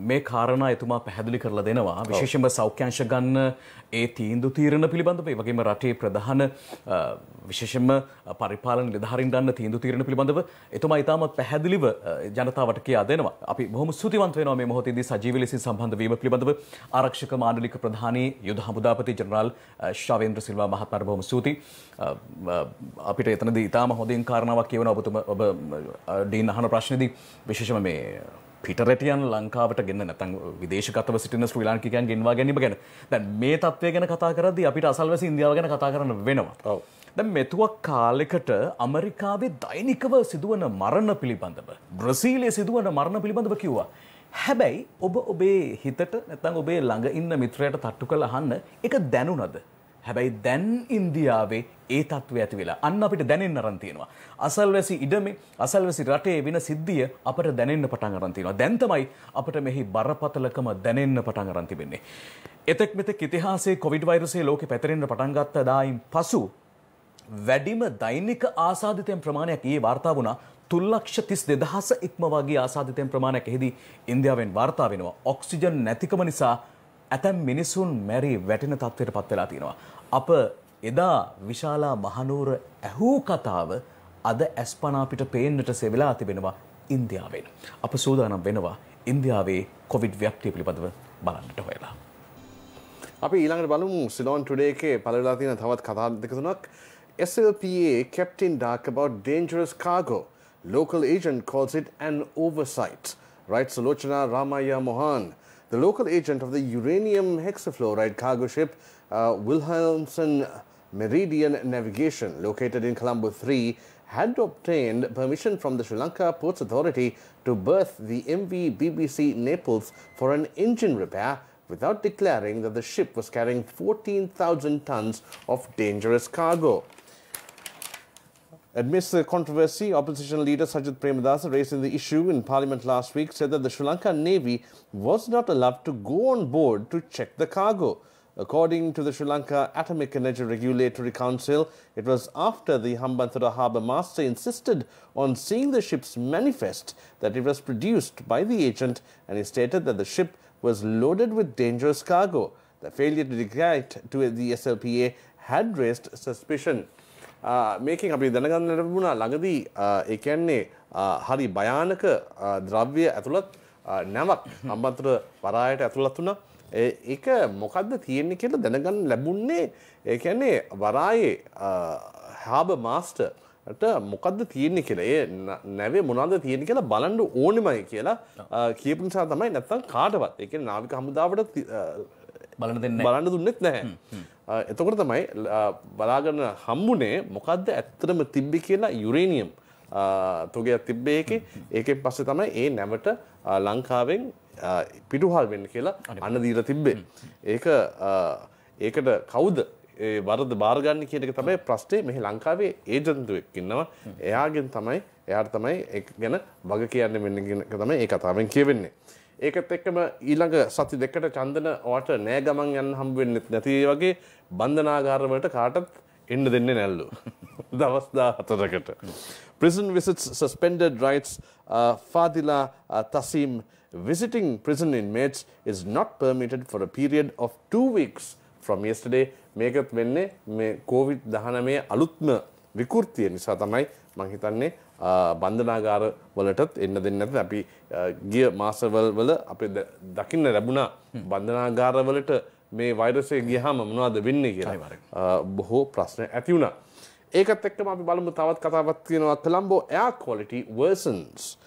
මේ කාරණා එතුමා පැහැදිලි කරලා දෙනවා විශේෂයෙන්ම සෞඛ්‍යාංශ ගන්න ඒ තීන්දුව තීරණ පිළිබඳව ඒ වගේම රටේ ප්‍රධාන විශේෂයෙන්ම පරිපාලන නිලධාරීන් ගන්න තීන්දුව තීරණ පිළිබඳව එතුමා ඉතාමත් පැහැදිලිව ජනතාවට කියා දෙනවා අපි බොහොම ස්තුතිවන්ත වෙනවා මේ මොහොතේදී සජීවී ලෙසින් සම්බන්ධ වීම පිළිබඳව ආරක්ෂක මාණ්ඩලික ප්‍රධානී යුද හමුදාපති ජනරාල් ශාවේන්ද්‍ර සිල්වා මහත්මයාට බොහොම ස්තුතියි අපිට එතනදී ඉතාම හොඳින් කාරණාවක් කියවනවා ඔබ ඩීන් අහන ප්‍රශ්නේදී විශේෂයෙන්ම මේ පිටරටියන් ලංකාවට ගෙන්න නැත්නම් විදේශගතව සිටින ශ්‍රී ලාංකිකයන් ගෙන්වා ගැනීම ගැන දැන් මේ තත්ත්වය ගැන කතා කරද්දී අපිට අසල්වැසි ඉන්දියාව ගැන කතා කරන්න වෙනවා. ඔව්. දැන් මෙතුවක් කාලයකට ඇමරිකාවේ දෛනිකව සිදුවන මරණ පිළිබඳව බ්‍රසීලයේ සිදුවන මරණ පිළිබඳව කිව්වා. හැබැයි ඔබ ඔබේ හිතට නැත්නම් ඔබේ ළඟ ඉන්න මිත්‍රයට තට්ටු කරලා අහන්න ඒක දැනුණද? හැබැයි දැන් ඉන්දියාවේ ඒ තත්ත්වය ඇති වෙලා අන්න අපිට දැනෙන්න අරන් තියෙනවා. අසල්වැසි ඉඩමේ අසල්වැසි රටේ වෙන සිද්ධිය අපට දැනෙන්න පටන් අරන් තියෙනවා. දැන් තමයි අපිට මෙහි බරපතලකම දැනෙන්න පටන් අරන් තිබෙන්නේ. එතෙක් මෙතෙක් ඉතිහාසයේ කොවිඩ් වෛරසය ලෝකෙ පැතිරෙන්න පටන් ගත්ත දායින් පසු වැඩිම දෛනික ආසාදිතයන් ප්‍රමාණයක් ඊයේ වාර්තා වුණා 3,32,000 ඉක්මවා ගිය ආසාදිතයන් ප්‍රමාණයක් එහිදී ඉන්දියාවෙන් වාර්තා වෙනවා. ඔක්සිජන් නැතිකම නිසා ඇතැම් මිනිසුන් මැරි වැටෙන තත්ත්වයට පත් වෙලා තියෙනවා. අප එදා විශාලා මහනුවර ඇහූ කතාව අද ඇස්පනා අපිට පේන්නට සෙවලා තිබෙනවා ඉන්දියාවෙන්. අප සූදානම් වෙනවා ඉන්දියාවේ කොවිඩ් ව්‍යාප්තිය පිළිබඳව බලන්නට හොයලා. අපි ඊළඟට බලමු සිලෝන් ටුඩේ එකේ පළවෙලා තියෙන තවත් කතා දෙක තුනක්. SLPA kept in dark about dangerous cargo. Local agent calls it an oversight. Writes Sulochana Ramaya Mohan. The local agent of the uranium hexafluoride cargo ship Wilhelmsen Meridian Navigation, located in Colombo 3, had obtained permission from the Sri Lanka Ports Authority to berth the MV BBC Naples for an engine repair without declaring that the ship was carrying 14,000 tons of dangerous cargo. Amidst the controversy, opposition leader Sajid Premadasa, raising the issue in Parliament last week, said that the Sri Lankan Navy was not allowed to go on board to check the cargo. According to the Sri Lanka Atomic Energy Regulatory Council, it was after the Hambantota Harbour Master insisted on seeing the ship's manifest that it was produced by the agent, and he stated that the ship was loaded with dangerous cargo. The failure to declare it to the SLPA had raised suspicion. මේකෙන් අපි දැනගන්න ලැබුණා ළඟදී ඒ කියන්නේ හරි භයානක ද්‍රව්‍ය ඇතුළත් නැවක් හම්බන්තොට වරායට ඇතුළත් වුණා. ඒක මොකද්ද තියෙන්නේ කියලා දැනගන්න ලැබුණේ ඒ කියන්නේ වරායේ හාබර් මාස්ටර්ට මොකද්ද තියෙන්නේ කියලා ඒ නැවේ මොනවද තියෙන්නේ කියලා බලන්න ඕනෙමයි කියලා කියපු නිසා තමයි නැත්තම් කාටවත් ඒ කියන්නේ නාවික හමුදාවට බලන්න දුන්නෙත් නැහැ. එතකොට තමයි බලාගන්න හම්බුනේ මොකද්ද ඇත්තටම තිබ්බේ කියලා යුරේනියම් තොගයක් තිබ්බේ ඒකේ. ඒකෙන් පස්සේ තමයි ඒ නැවට ලංකාවෙන් පිටුහල් වෙන්න කියලා අන්න දීලා තිබ්බේ. ඒකට කවුද ඒ වරද බාරගන්නේ කියන එක තමයි ප්‍රශ්නේ. මෙහි ලංකාවේ ඒජන්තුවෙක් ඉන්නවා. එයාට තමයි ඒක ගැන වග කියන්න වෙන්නේ කියන එක තමයි ඒ කතාවෙන් කියවෙන්නේ. ඒකත් එක්කම ඊළඟ සති දෙකකට චන්දන ඔයාට නෑ ගමන් යන්න හම්බ වෙන්නේ නැති වගේ බන්ධනාගාර වලට කාටත් එන්න දෙන්නේ නැල්ලු. දවස් 14කට. Prison visits suspended, writes Fadila Tasim. Visiting prison inmates is not permitted for a period of 2 weeks from yesterday. මේකත් වෙන්නේ මේ COVID-19 අලුත්ම විකෘතිය නිසා තමයි මම හිතන්නේ බන්ධනාගාර වලටත් එන්න දෙන්නේ නැත්නම් අපි ගිය මාසවල අපි දකින්න ලැබුණා බන්ධනාගාර වලට මේ වෛරසය ගියහම මොනවද වෙන්නේ කියලා බොහෝ ප්‍රශ්න ඇති වුණා. ඒකත් එක්කම අපි බලමු තවත් කතාවක් තියෙනවා. Colombo air quality worsens,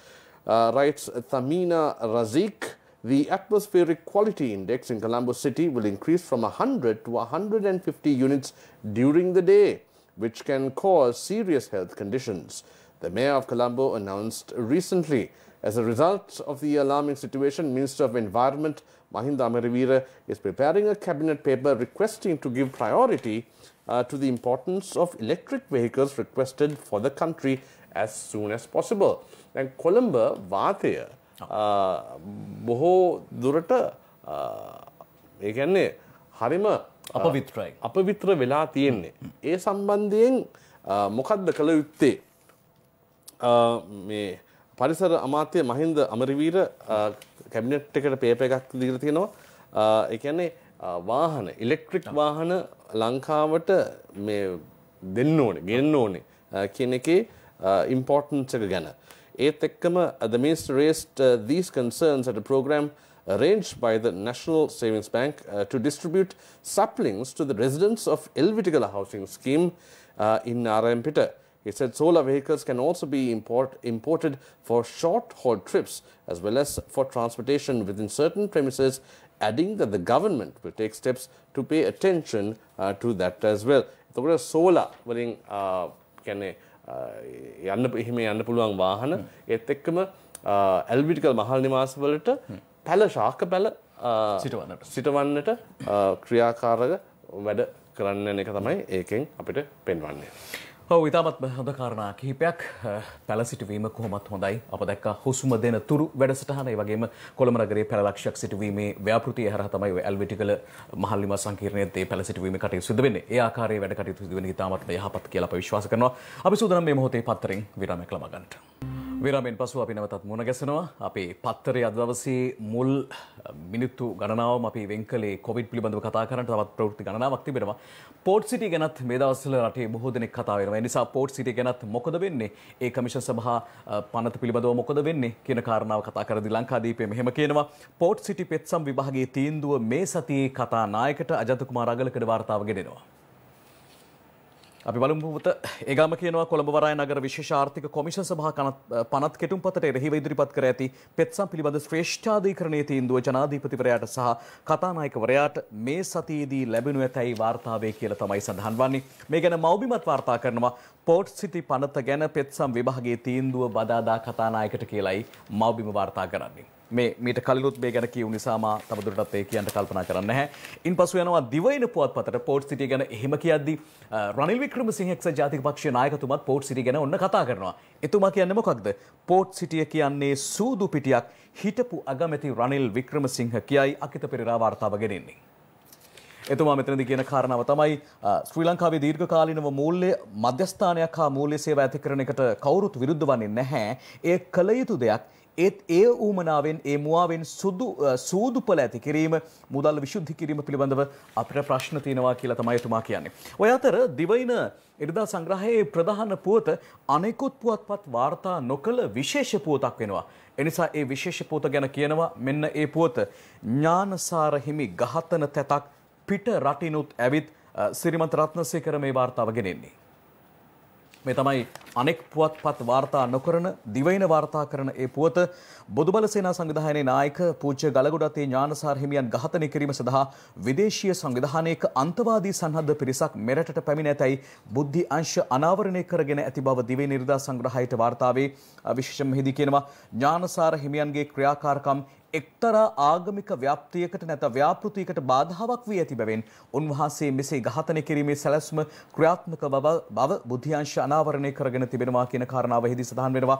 writes Thamina Razik. The atmospheric quality index in Colombo city will increase from 100 to 150 units during the day, which can cause serious health conditions, the mayor of Colombo announced recently. As a result of the alarming situation, Minister of Environment Mahinda Amarivira is preparing a cabinet paper requesting to give priority to the importance of electric vehicles requested for the country as soon as possible. And Colombo වාතය බොහෝ දුරට ඒ කියන්නේ හරිම අපවිත්‍ර වෙලා තියෙන්නේ. ඒ සම්බන්ධයෙන් මොකද්ද කළ යුත්තේ? මේ පරිසර අමාත්‍ය මහින්ද අමරවීර කැබිනට් එකට පේපර් එකක් දීලා තියෙනවා. ඒ කියන්නේ වාහන ඉලෙක්ට්‍රික් වාහන ලංකාවට මේ දෙන්න ඕනේ, ගෙන්න ඕනේ කියන එකේ importance එක ගැන. ඒත් එක්කම the minister raised these concerns at a program arranged by the National Savings Bank to distribute saplings to the residents of Elvitigala housing scheme in Arayampeta. He said solar vehicles can also be imported for short-haul trips as well as for transportation within certain premises, adding that the government will take steps to pay attention to that as well. So, solar වලින් කියන්නේ එහෙම යන්න පුළුවන් වාහන ඒත් එක්කම එල්විටිකල් මහල් නිවාස වලට පැල ශාක පැල සිටවන්නට ක්‍රියාකාරක වැඩ කරන්න යන එක තමයි ඒකෙන් අපිට පෙන්වන්නේ. ඔව් ඉතාමත් හොඳ කාරණා කිහිපයක් පැල සිටවීම කොහොමත් හොඳයි. අප දැක්කා හුස්ම දෙන තුරු වැඩසටහන ඒ වගේම කොළඹ නගරයේ පැල ලක්ෂයක් සිටවීමේ ව්‍යාපෘතිය හරහා තමයි ඔය එල්විටිකල මහල් නිවාස සංකීර්ණයේ ඒ පැල සිටවීමේ කටයුතු සිදු වෙන්නේ. ඒ ආකාරයේ වැඩ කටයුතු සිදු වෙන ඉතාමත් යහපත් කියලා අප විශ්වාස කරනවා. අපි සූදානම් මේ මොහොතේ පත්තරෙන් විරාමයක් ලබා ගන්නට. විරාමයෙන් පසු අපි නැවතත් මුණ ගැසෙනවා. අපේ පත්තරේ අද දවසේ මුල් මිනිත්තු ගණනාවම අපි වෙන් කළේ කොවිඩ් පිළිබඳව කතා කරන්න තවත් ප්‍රවෘත්ති ගණනාවක් තිබෙනවා. පෝර්ට් සිටි ගැනත් මේ දවස්වල රටේ බොහෝ දෙනෙක් කතා වෙනවා. ඒ නිසා පෝර්ට් සිටි ගැනත් මොකද වෙන්නේ? ඒ කමිෂන් සභා පනත පිළිබඳව මොකද වෙන්නේ කියන කාරණාව කතා කරද්දී ලංකාදීපේ මෙහෙම කියනවා. පෝර්ට් සිටි පෙත්සම් විභාගයේ තීන්දුව මේ සතියේ කතා නායකට අජන්ත කුමාර අගලකඩ වාර්තාව ගෙනෙනවා. අපි බලමු පුත ඒගාම කියනවා කොළඹ වරාය නගර විශේෂ ආර්ථික කොමිෂන් සභා පනත් කෙටුම්පතට එරෙහිව ඉදිරිපත් කර ඇති පෙත්සම් පිළිබඳ ශ්‍රේෂ්ඨාධිකරණයේ තීන්දුව ජනාධිපතිවරයාට සහ කතානායකවරයාට මේ සතියේදී ලැබෙනු ඇතැයි වාර්තාවේ කියලා තමයි සඳහන් වන්නේ. මේ ගැන මව්බිමත් වාර්තා කරනවා පෝර්ට් සිටි පනත ගැන පෙත්සම් විභාගයේ තීන්දුව බදාදා කතානායකට කියලායි මව්බිම වාර්තා කරන්නේ. මීට කලිනුත් මේ ගැන කියු නිසා මා තවදුරටත් ඒ කියන්න කල්පනා කරන්නේ නැහැ. ඉන්පසු යනවා දිවයින පුවත්පතට පෝර්ට් සිටි ගැන එහෙම කියද්දි රනිල් වික්‍රමසිංහ එක්සත් ජාතික පක්ෂයේ නායකතුමත් පෝර්ට් සිටි ගැන ඔන්න කතා කරනවා. එතුමා කියන්නේ මොකක්ද? පෝර්ට් සිටිය කියන්නේ සූදු පිටියක් හිටපු අගමැති රනිල් වික්‍රමසිංහ කියයි අකිත පෙරේරා වාර්තාව ගෙනෙන්නේ. එතුමා මෙතනදී කියන කාරණාව තමයි ශ්‍රී ලංකාවේ දීර්ඝකාලීනව මූල්‍ය මධ්‍යස්ථානයක් හා මූල්‍ය සේවා ඇති කරන එකට කවුරුත් විරුද්ධ වන්නේ නැහැ. ඒ කළ යුතු දෙයක්. ඒත් ඒ ඌමනාවෙන් ඒ මුවාවෙන් සූදුපල ඇති කිරීම මුදල් විශුද්ධි කිරීම පිළිබඳව අපිට ප්‍රශ්න තියෙනවා කියලා තමයි එතුමා කියන්නේ. ඔය අතර දිවයින ඉරිදා සංග්‍රහයේ ප්‍රධාන පුවත අනෙකුත් පුවත්පත් වාර්තා නොකළ විශේෂ පුවතක් වෙනවා. එනිසා ඒ විශේෂ පුවත ගැන කියනවා මෙන්න ඒ පුවත ඥානසාර හිමි ඝාතන තැතක් පිට රටිනුත් ඇවිත් සිරිමන්ත රත්නසේකර මේ වාර්තාව ගෙනෙන්නේ. මේ තමයි අනෙක් පුවත්පත් වාර්තා නොකරන දිවයින වාර්තා කරන ඒ පුවත බොදුබල සේනා සංවිධානයේ නායක පූජ්‍ය ගලගොඩත්තේ ඥානසාර හිමියන් ඝාතනය කිරීම සඳහා විදේශීය සංවිධානයක අන්තවාදී සන්නද්ධ පිරිසක් මෙරටට පැමිණ ඇතැයි බුද්ධි අංශ අනාවරණය කරගෙන ඇති බව දිවයින ඉරිදා සංග්‍රහයට වාර්තාවේ විශේෂම මෙහිදී කියනවා ඥානසාර හිමියන්ගේ ක්‍රියාකාරකම් එක්තරා ආගමික ව්‍යාප්තියකට නැත ව්‍යාපෘතියකට බාධාවක් වී ඇති බැවින් උන්වහන්සේ මෙසේ ඝාතනය කිරීමේ සැලැස්ම ක්‍රියාත්මක බව බුද්ධිංශ අනාවරණය කරගෙන තිබෙනවා කියන කාරණාව එහිදී සඳහන් වෙනවා.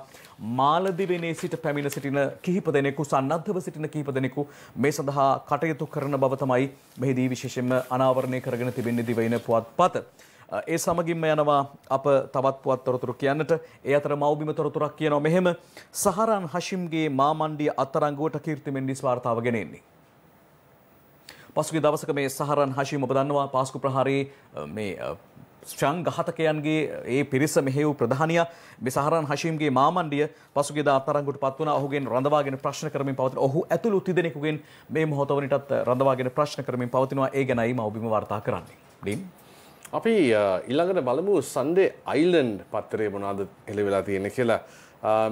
මාලදිවයිනේ සිට පැමිණ සිටින කිහිප දෙනෙකු සන්නද්ධව සිටින කිහිප දෙනෙකු මේ සඳහා කටයුතු කරන බව තමයි මෙහිදී විශේෂයෙන්ම අනාවරණය කරගෙන තිබෙන්නේ දිවයින පුවත්පත. ඒ සමගින්ම යනවා අප තවත් පුවත් තොරතුරු කියන්නට. ඒ අතර මව්බිම තොරතුරක් කියනවා මෙහෙම සහරන් හෂිම්ගේ මාමණ්ඩිය අත්අඩංගුවට කීර්ති මෙන්ඩිස් වාර්තාව ගෙනෙන්නේ. පසුගිය දවසක මේ සහරන් හෂිම් ඔබ දන්නවා පාස්කු ප්‍රහාරයේ මේ ඝාතකයන්ගේ ඒ පිරිස මෙහෙව් ප්‍රධානියා මේ සහරන් හෂිම්ගේ මාමණ්ඩිය පසුගියදා අත්අඩංගුවට පත් වුණා. ඔහුගෙන් රඳවාගෙන ප්‍රශ්න කරමින් පවතින ඔහු ඇතුළු තිදෙනෙකුගෙන් මේ මොහොත වනිටත් රඳවාගෙන ප්‍රශ්න කරමින් පවතිනවා. ඒ ගැනයි මව්බිම වාර්තා කරන්නේ. ඩීන් අපි ඊළඟට බලමු සන්ඩේ අයිලන්ඩ් පත්තරේ මොනවද එළිවෙලා තියෙන්නේ කියලා.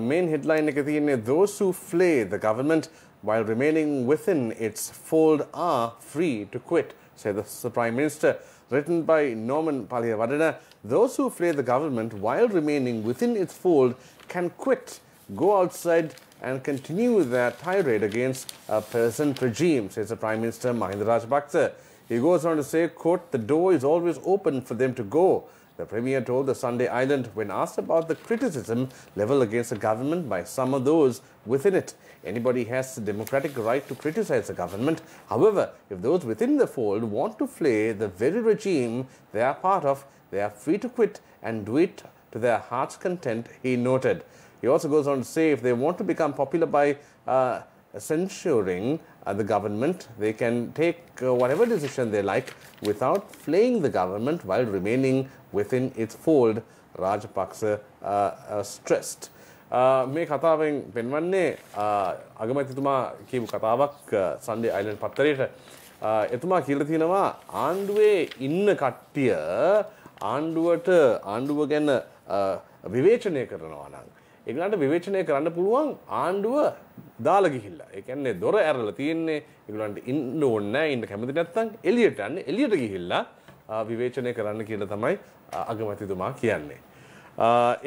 මේන් හෙඩ්ලයින් එක තියෙන්නේ those who flay the government while remaining within its fold are free to quit, said the Prime Minister. Written by Norman Palliavadana, those who flay the government while remaining within its fold can quit, go outside and continue their tirade against a present regime, says the Prime Minister Mahinda Rajapaksa. He goes on to say, quote, the door is always open for them to go. The Premier told the Sunday Island when asked about the criticism leveled against the government by some of those within it. Anybody has the democratic right to criticize the government. However, if those within the fold want to flay the very regime they are part of, they are free to quit and do it to their heart's content, he noted. He also goes on to say if they want to become popular by censuring the government, they can take whatever decision they like without flaying the government while remaining within its fold, Rajapaksa stressed. මේ කතාවෙන් පෙන්වන්නේ අගමැතිතුමා කියපු කතාවක් සන්ඩේ island පත්තරේට එතුමා කියලා තියෙනවා ආණ්ඩුවේ ඉන්න කට්ටිය ආණ්ඩුව ගැන විවේචනය කරනවා නම් ඒගොල්ලන්ට විවේචනය කරන්න පුළුවන් ආණ්ඩුව දාලා ගිහිල්ලා. ඒ කියන්නේ දොර ඇරලා තියෙන්නේ ඒගොල්ලන්ට ඉන්න ඕනේ නැහැ ඉන්න කැමති නැත්නම් එළියට යන්න එළියට ගිහිල්ලා විවේචනය කරන්න කියලා තමයි අගමැතිතුමා කියන්නේ.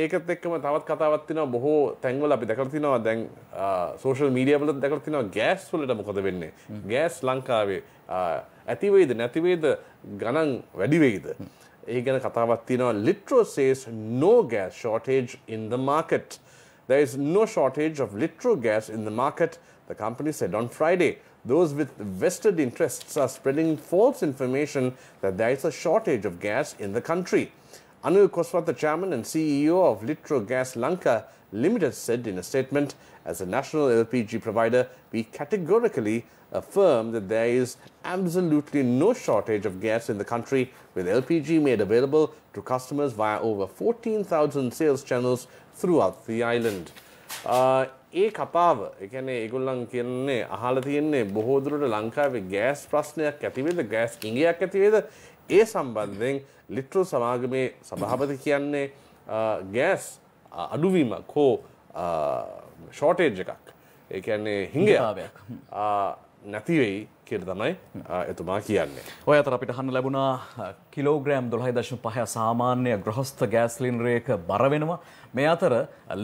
ඒකත් එක්කම තවත් කතාවක් තියෙනවා බොහෝ තැන්වල අපි දැකලා තියෙනවා දැන් සෝෂල් මීඩියා වල දැකලා තියෙනවා ගෑස් වලට මොකද වෙන්නේ ගෑස් ලංකාවේ ඇති වේද නැති වේද ගණන් වැඩි වේද ඒ ගැන කතාවක් තියෙනවා Litro says no gas shortage in the market. There is no shortage of Litro gas in the market, the company said on Friday. Those with vested interests are spreading false information that there is a shortage of gas in the country. Anil Koswat, the chairman and CEO of Litro Gas Lanka Limited, said in a statement, as a national LPG provider, we categorically affirm that there is absolutely no shortage of gas in the country, with LPG made available to customers via over 14,000 sales channels throughout the island. ඒ කතාව ඒ කියන්නේ ඒගොල්ලන් කියන්නේ අහලා තියෙන්නේ බොහෝ දුරට ලංකාවේ gas ප්‍රශ්නයක් ඇති වේද ගෑස් ඉඟයක් ඇති වේද ඒ සම්බන්ධයෙන් ලිට්‍රෝ සමාගමේ සභාපති කියන්නේ ගෑස් අඩුවීමක් හෝ ෂෝටේජ් එකක් ඒ කියන්නේ හිඟයක් නැති වෙයි කියලා තමයි එතුමා කියන්නේ. ඔය අතර අපිට අහන්න ලැබුණා කිලෝග්‍රෑම් 12.5 සාමාන්‍ය ගෘහස්ත ගෑස් සිලින්ඩරයක බර වෙනවා. මේ අතර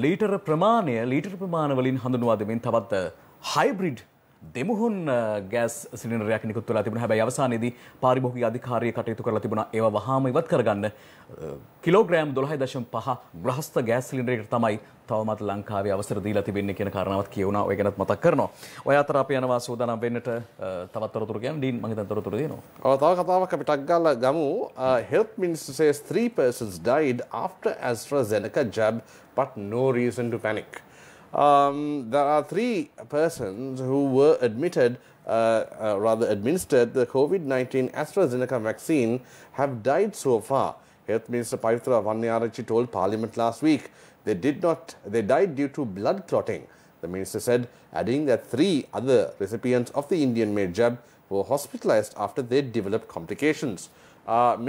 ලීටර ප්‍රමාණ වලින් හඳුන්වා දෙමින් තවත් හයිබ්‍රිඩ් දෙමුහුන් ගෑස් සිලින්ඩරයක් නිකුත් වෙලා තිබුණා. හැබැයි අවසානයේදී පාරිභෝගික අධිකාරිය කටයුතු කරලා තිබුණා ඒවා වහාම ඉවත් කරගන්න. කිලෝග්‍රෑම් 12.5 ගෘහස්ත ගෑස් සිලින්ඩරයකට තමයි තවමත් ලංකාවේ අවසර දීලා තිබෙන්නේ කියන කාරණාවත් කියුණා. ඔය ගැනත් මතක් කරනවා. ඔය අතර අපි යනවා සූදානම් වෙන්නට තවත් තොරතුරු ගැන ඩීන් මම හිතන තොරතුරු දෙනවා. තව කතාවක් අපි ටක් ගාලා ගමු. Health Minister says 3 persons died after AstraZeneca jab but no reason to panic. There are 3 persons who were administered the COVID-19 AstraZeneca vaccine have died so far. Health Minister Pavitra Vanniarachchi told Parliament last week they died due to blood clotting. The minister said, adding that 3 other recipients of the Indian-made jab were hospitalized after they developed complications.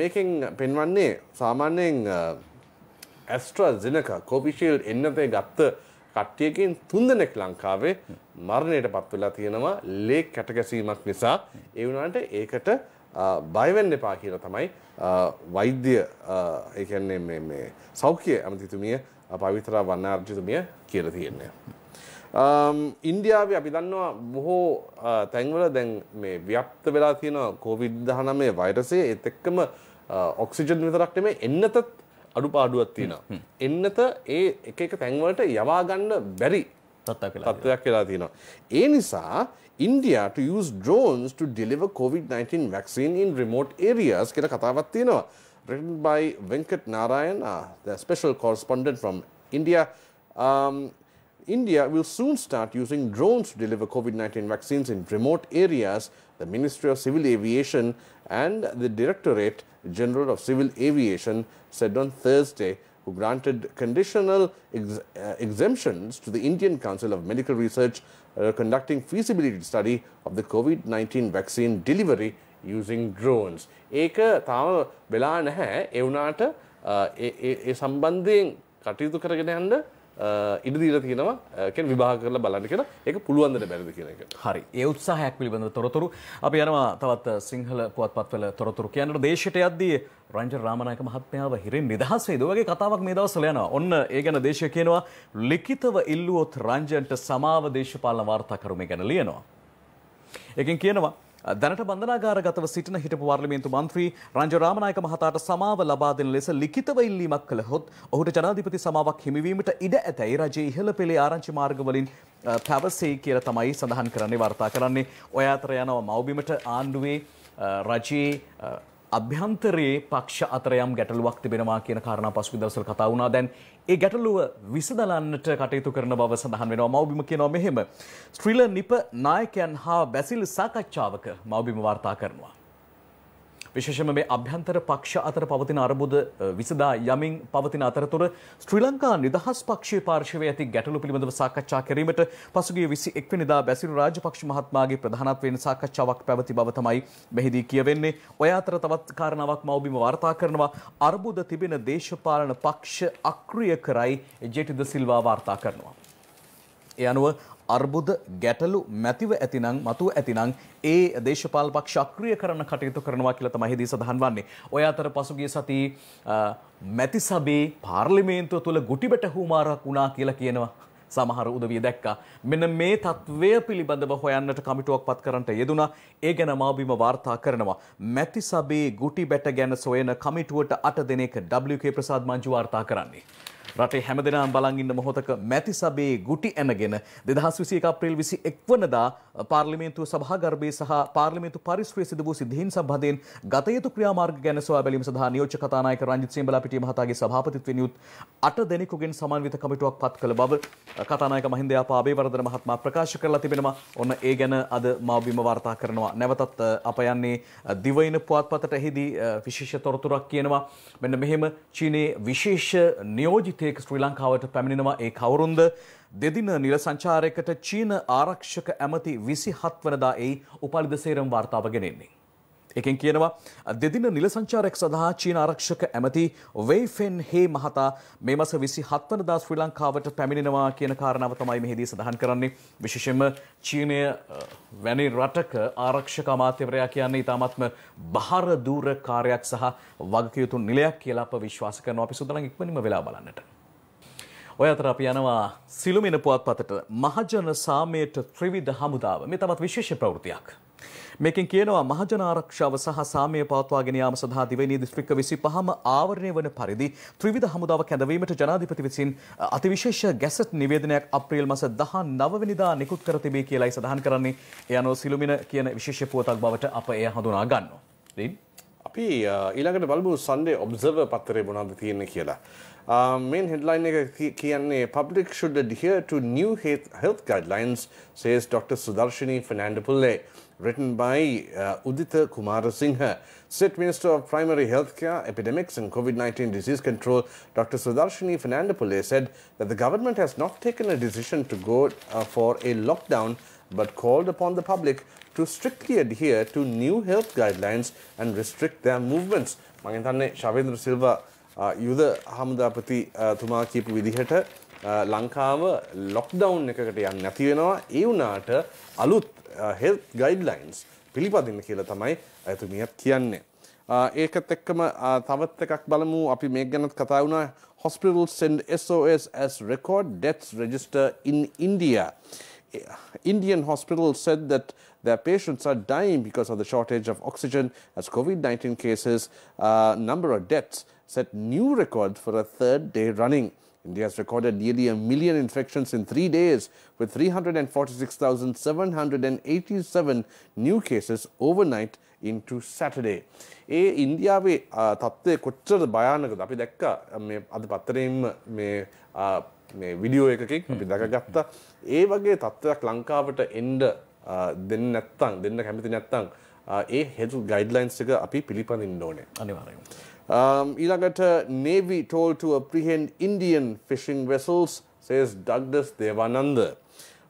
Making penwanne samanyen AstraZeneca Covishield ennathe gatta කට්ටියකින් 3 දෙනෙක් ලංකාවේ මරණයට පත් වෙලා තියෙනවා ලේ කැටගැසීමක් නිසා. ඒ වුණාට ඒකට බය වෙන්න එපා කියලා තමයි වෛද්‍ය ඒ කියන්නේ මේ සෞඛ්‍ය අමාත්‍යතුමිය පවිත්‍රා වන්නාරච්චිතුමිය කියලා තියෙන්නේ. ඉන්දියාවේ අපි දන්නවා බොහෝ තැන්වල දැන් මේ ව්‍යාප්ත වෙලා තියෙන COVID-19 වෛරසය ඒත් එක්කම ඔක්සිජන් විතරක් නෙමෙයි එන්නතත් අඩුපාඩුවක් තියෙනවා. එන්නත ඒ එක තැන්වලට යවා ගන්න බැරි තත්ත්වයක් වෙලා තියෙනවා. ඒ නිසා India to use drones to deliver COVID-19 vaccine in remote areas කියලා කතාවක් තියෙනවා. Written by Venkat Narayan, the special correspondent from India. India will soon start using drones to deliver COVID-19 vaccines in remote areas, the Ministry of Civil Aviation and the Directorate General of Civil Aviation said on Thursday, who granted conditional exemptions to the Indian Council of Medical Research conducting feasibility study of the COVID-19 vaccine delivery using drones. ඒක තාම වෙලා නැහැ. ඒ වුණාට ඒ සම්බන්ධයෙන් කටයුතු කරගෙන යන්න ඉඩ දීලා තියෙනවා. කියන්නේ විභාග කරලා බලන්න කියලා. ඒක පුළුවන් ද බැරිද කියන එක. හරි. ඒ උත්සාහයක් පිළිබඳව තොරතුරු අපි යනවා තවත් සිංහල පුවත්පත්වල තොරතුරු කියනකොට දේශයට යද්දී රංජන රාමනායක මහත්මයාව හිරෙන් නිදහස් වේද වගේ කතාවක් මේ දවස්වල යනවා. ඔන්න ඒ ගැන දේශය කියනවා ලිඛිතව ඉල්ලුවොත් රංජන්ට සමාව දේශපාලන වාර්තාකරු මේ ගැන ලියනවා. එකෙන් කියනවා දැනට බන්ධනාගාරගතව සිටින හිටපු පාර්ලිමේන්තු මන්ත්‍රී රංජ රාමනායක මහතාට සමාව ලබා දෙන ලෙස ලිඛිතව ඉල්ලීමක් කළහොත් ඔහුට ජනාධිපති සමාවක් හිමිවීමට ඉඩ ඇතැයි රජයේ ඉහළ පෙළේ ආරංචි මාර්ගවලින් පැවසේ කියලා තමයි සඳහන් කරන්නේ වාර්තා කරන්නේ. ඔය අතර යනවා මව්බිමට ආණ්ඩුවේ රජයේ අභ්‍යන්තරයේ පක්ෂ අතර යම් ගැටලුවක් තිබෙනවා කියන කාරණා පසුගිය දවස්වල කතා වුණා. දැන් ඒ ගැටලුව විසඳලන්නට කටයුතු කරන බව සඳහන් වෙනවා. මව්බිම කියනවා මෙහෙම. ශ්‍රීල නිප නායකයන් හා බැසිල් සාකච්ඡාවක මව්බිම වාර්තා කරනවා. විශේෂයෙන්ම මේ අභ්‍යන්තර පක්ෂ අතර පවතින අරබුද විසදා යමින් පවතින අතරතුර ශ්‍රී ලංකා නිදහස් පක්ෂයේ පාර්ශවයේ ඇති ගැටලු පිළිබඳව සාකච්ඡා කිරීමට පසුගිය 21 වෙනිදා බැසිල් රාජපක්ෂ මහත්මයාගේ ප්‍රධානත්වයෙන් සාකච්ඡාවක් පැවති බව තමයි මෙහිදී කියවෙන්නේ. ඔය අතර තවත් කාරණාවක් මව්බිම වාර්තා කරනවා. අරබුද තිබෙන දේශපාලන පක්ෂ අක්‍රිය කරයි ජෙටිද සිල්වා වාර්තා කරනවා. ඒ අනුව අර්බුද ගැටලු මැතිව ඇතිනම් මතුව ඇතිනම් ඒ දේශපාලන පක්ෂ අක්‍රිය කරන්න කටයුතු කරනවා කියලා තමයි හිදී සඳහන් වන්නේ. ඔය අතර පසුගිය සතියේ මැති සභේ පාර්ලිමේන්තුව තුළ ගුටිබැට හුමාරක් වුණා කියලා කියනවා. සමහර උදවිය දැක්කා. මෙන්න මේ තත්වය පිළිබඳව හොයන්නට කමිටුවක් පත් කරන්නට යෙදුණා. ඒ ගැන මව්බිම වාර්තා කරනවා. මැති සභේ ගුටිබැට ගැන සොයන කමිටුවට 8 දෙනෙක් WK ප්‍රසාද් මංජු වාර්තා කරන්නේ. රටේ හැමදෙනාම බලන් ඉන්න මොහොතක මැති සභේ ගුටි ඇනගෙන 2021 අප්‍රේල් 21 වනදා පාර්ලිමේන්තුව සභාගර්භයේ සහ පාර්ලිමේන්තු පරිශ්‍රයේ සිදු වූ සිද්ධීන් සම්බන්ධයෙන් ගත යුතු ක්‍රියාමාර්ග ගැන සොයා බැලීම සඳහා නියෝජ්‍ය කතානායක රංජිත් සියඹලාපිටිය මහතාගේ සභාපතිත්වයෙන් යුත් 8 දෙනෙකුගෙන් සමන්විත කමිටුවක් පත් කළ බව කතානායක මහින්ද යාපා අබේවර්ධන මහත්මයා ප්‍රකාශ කරලා තිබෙනවා. ඔන්න ඒ ගැන අද මව්බිම වාර්තා කරනවා. නැවතත් අප යන්නේ දිවයින පුවත්පතට එහිදී විශේෂ තොරතුරක් කියනවා. මෙන්න මෙහෙම චීනයේ විශේෂ නියෝජිත ශ්‍රී ලංකාවට පැමිණෙනවා. ඒ කවුරුන්ද? දෙදින නිල සංචාරයකට චීන ආරක්ෂක ඇමති 27 වනදා ඒ උපාලි දසේරම් වාර්තාව ගෙනෙන්නේ. එකෙන් කියනවා දෙදින නිල සංචාරයක් සඳහා චීන ආරක්ෂක ඇමති වෙයි ෆෙන් හේ මහතා මේ මාස 27 වනදා ශ්‍රී ලංකාවට පැමිණෙනවා කියන කාරණාව තමයි මෙහිදී සඳහන් කරන්නේ. විශේෂයෙන්ම චීනය වැනි රටක ආරක්ෂක අමාත්‍යවරයා කියන්නේ ඉතාමත්ම බහර දූර කාර්යයක් සහ වගකීතු නිලයක් කියලා අප විශ්වාස කරනවා. අපි සුදලන් ඉක්මනින්ම වෙලා බලන්නට. ඔය අතර අපි යනවා සිළුමිණ පුවත්පතට. මහජන සාමයට ත්‍රිවිධ හමුදාව. මේ තවත් විශේෂ ප්‍රවෘත්තියක්. මේකෙන් කියනවා මහජන ආරක්ෂාව සහ සාමය පවත්වාගෙන යාම සඳහා දිවයිනේ දිස්ත්‍රික්ක 25ම ආවරණය වන පරිදි ත්‍රිවිධ හමුදාව කැඳවීමට ජනාධිපති විසින් අතිවිශේෂ ගැසට් නිවේදනයක් අප්‍රේල් මාස 19 වෙනිදා නිකුත් කර තිබේ කියලායි සඳහන් කරන්නේ. ඒ අනුව සිළුමිණ කියන විශේෂ පුවතක් බවට අප එය හඳුනා ගන්නවා. අපි ඊළඟට බලමු Sunday Observer පත්තරේ මොනවද තියෙන්නේ කියලා. Main headline එක කියන්නේ public should adhere to new health guidelines, says Dr. Sudarshini Fernandopulle. Written by Udita Kumarasinghe. State Minister of Primary Healthcare, Epidemics and COVID-19 Disease Control, Dr. Sudarshini Fernandopulle said that the government has not taken a decision to go for a lockdown but called upon the public to strictly adhere to new health guidelines and restrict their movements. මගෙන් ශවේන්ද්‍ර සිල්වා යුද හමුදාපති තුමා කියපු විදිහට ලංකාව lockdown එකකට යන්නේ නැති වෙනවා. ඒ වුණාට අලුත් health guidelines පිළිපදින්න කියලා තමයි එතුමියත් කියන්නේ. ඒකත් එක්කම තවත් එකක් බලමු. අපි මේක ගැනත් කතා වුණා. Hospitals send SOS as record deaths register in India. Indian hospitals said that their patients are dying because of the shortage of oxygen as COVID-19 cases, number of deaths set new records for a third day running. India has recorded nearly 1 million infections in 3 days with 346,787 new cases overnight into Saturday. ඒ ඉන්දියාවේ තත්ත්වය කොච්චර භයානකද අපි දැක්කා මේ අද පත්තරේම මේ video එකකින් අපි දැකගත්තා. ඒ වගේ තත්ත්වයක් ලංකාවට එන්න දෙන්න කැමති නැත්නම් ඒ health guidelines එක අපි පිළිපදින්න ඕනේ. අනිවාර්යයෙන්ම. ඊළඟට Navy told to apprehend Indian fishing vessels, says Douglas Devananda.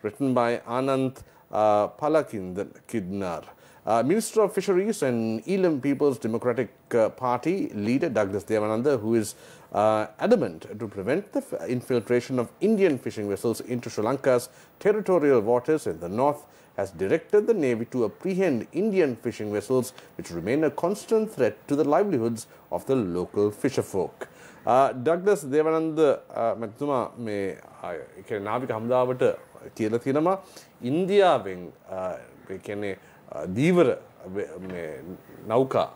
Written by Anand Palakidnar. Minister of Fisheries and Elam People's Democratic Party leader Douglas Devananda, who is adamant to prevent the infiltration of Indian fishing vessels into Sri Lanka's territorial waters in the north, has directed the Navy to apprehend Indian fishing vessels which remain a constant threat to the livelihoods of the local fisherfolk. Douglas Devananda මැතිතුමා මේ කියන්නේ නාවික හමුදාවට කියලා තියෙනවා ඉන්දියාවෙන් ඒ කියන්නේ දීවර නෞකා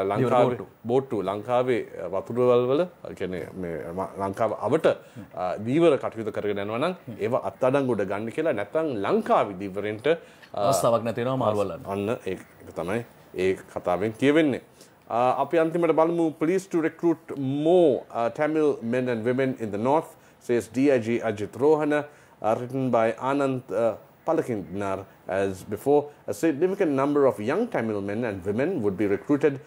ලංකාවේ බෝට්ටු ලංකාවේ වතුරවල් වල කියන්නේ මේ ලංකාව අවට දීවර කටයුතු කරගෙන යනවා නම් ඒව අත්අඩංගුවට ගන්න කියලා නැත්නම් ලංකාවේ දීවරෙන්ට අවස්ථාවක් නැති වෙනවා මාළු වලන්න. අන්න ඒක තමයි ඒ කතාවෙන් කියවෙන්නේ. අපි අන්තිමට බලමු police to recruit more Tamil men and women in the north, says DIG Ajit Rohana, written by Anand Palakinnar. As before, a significant number of young Tamil men and women would be recruited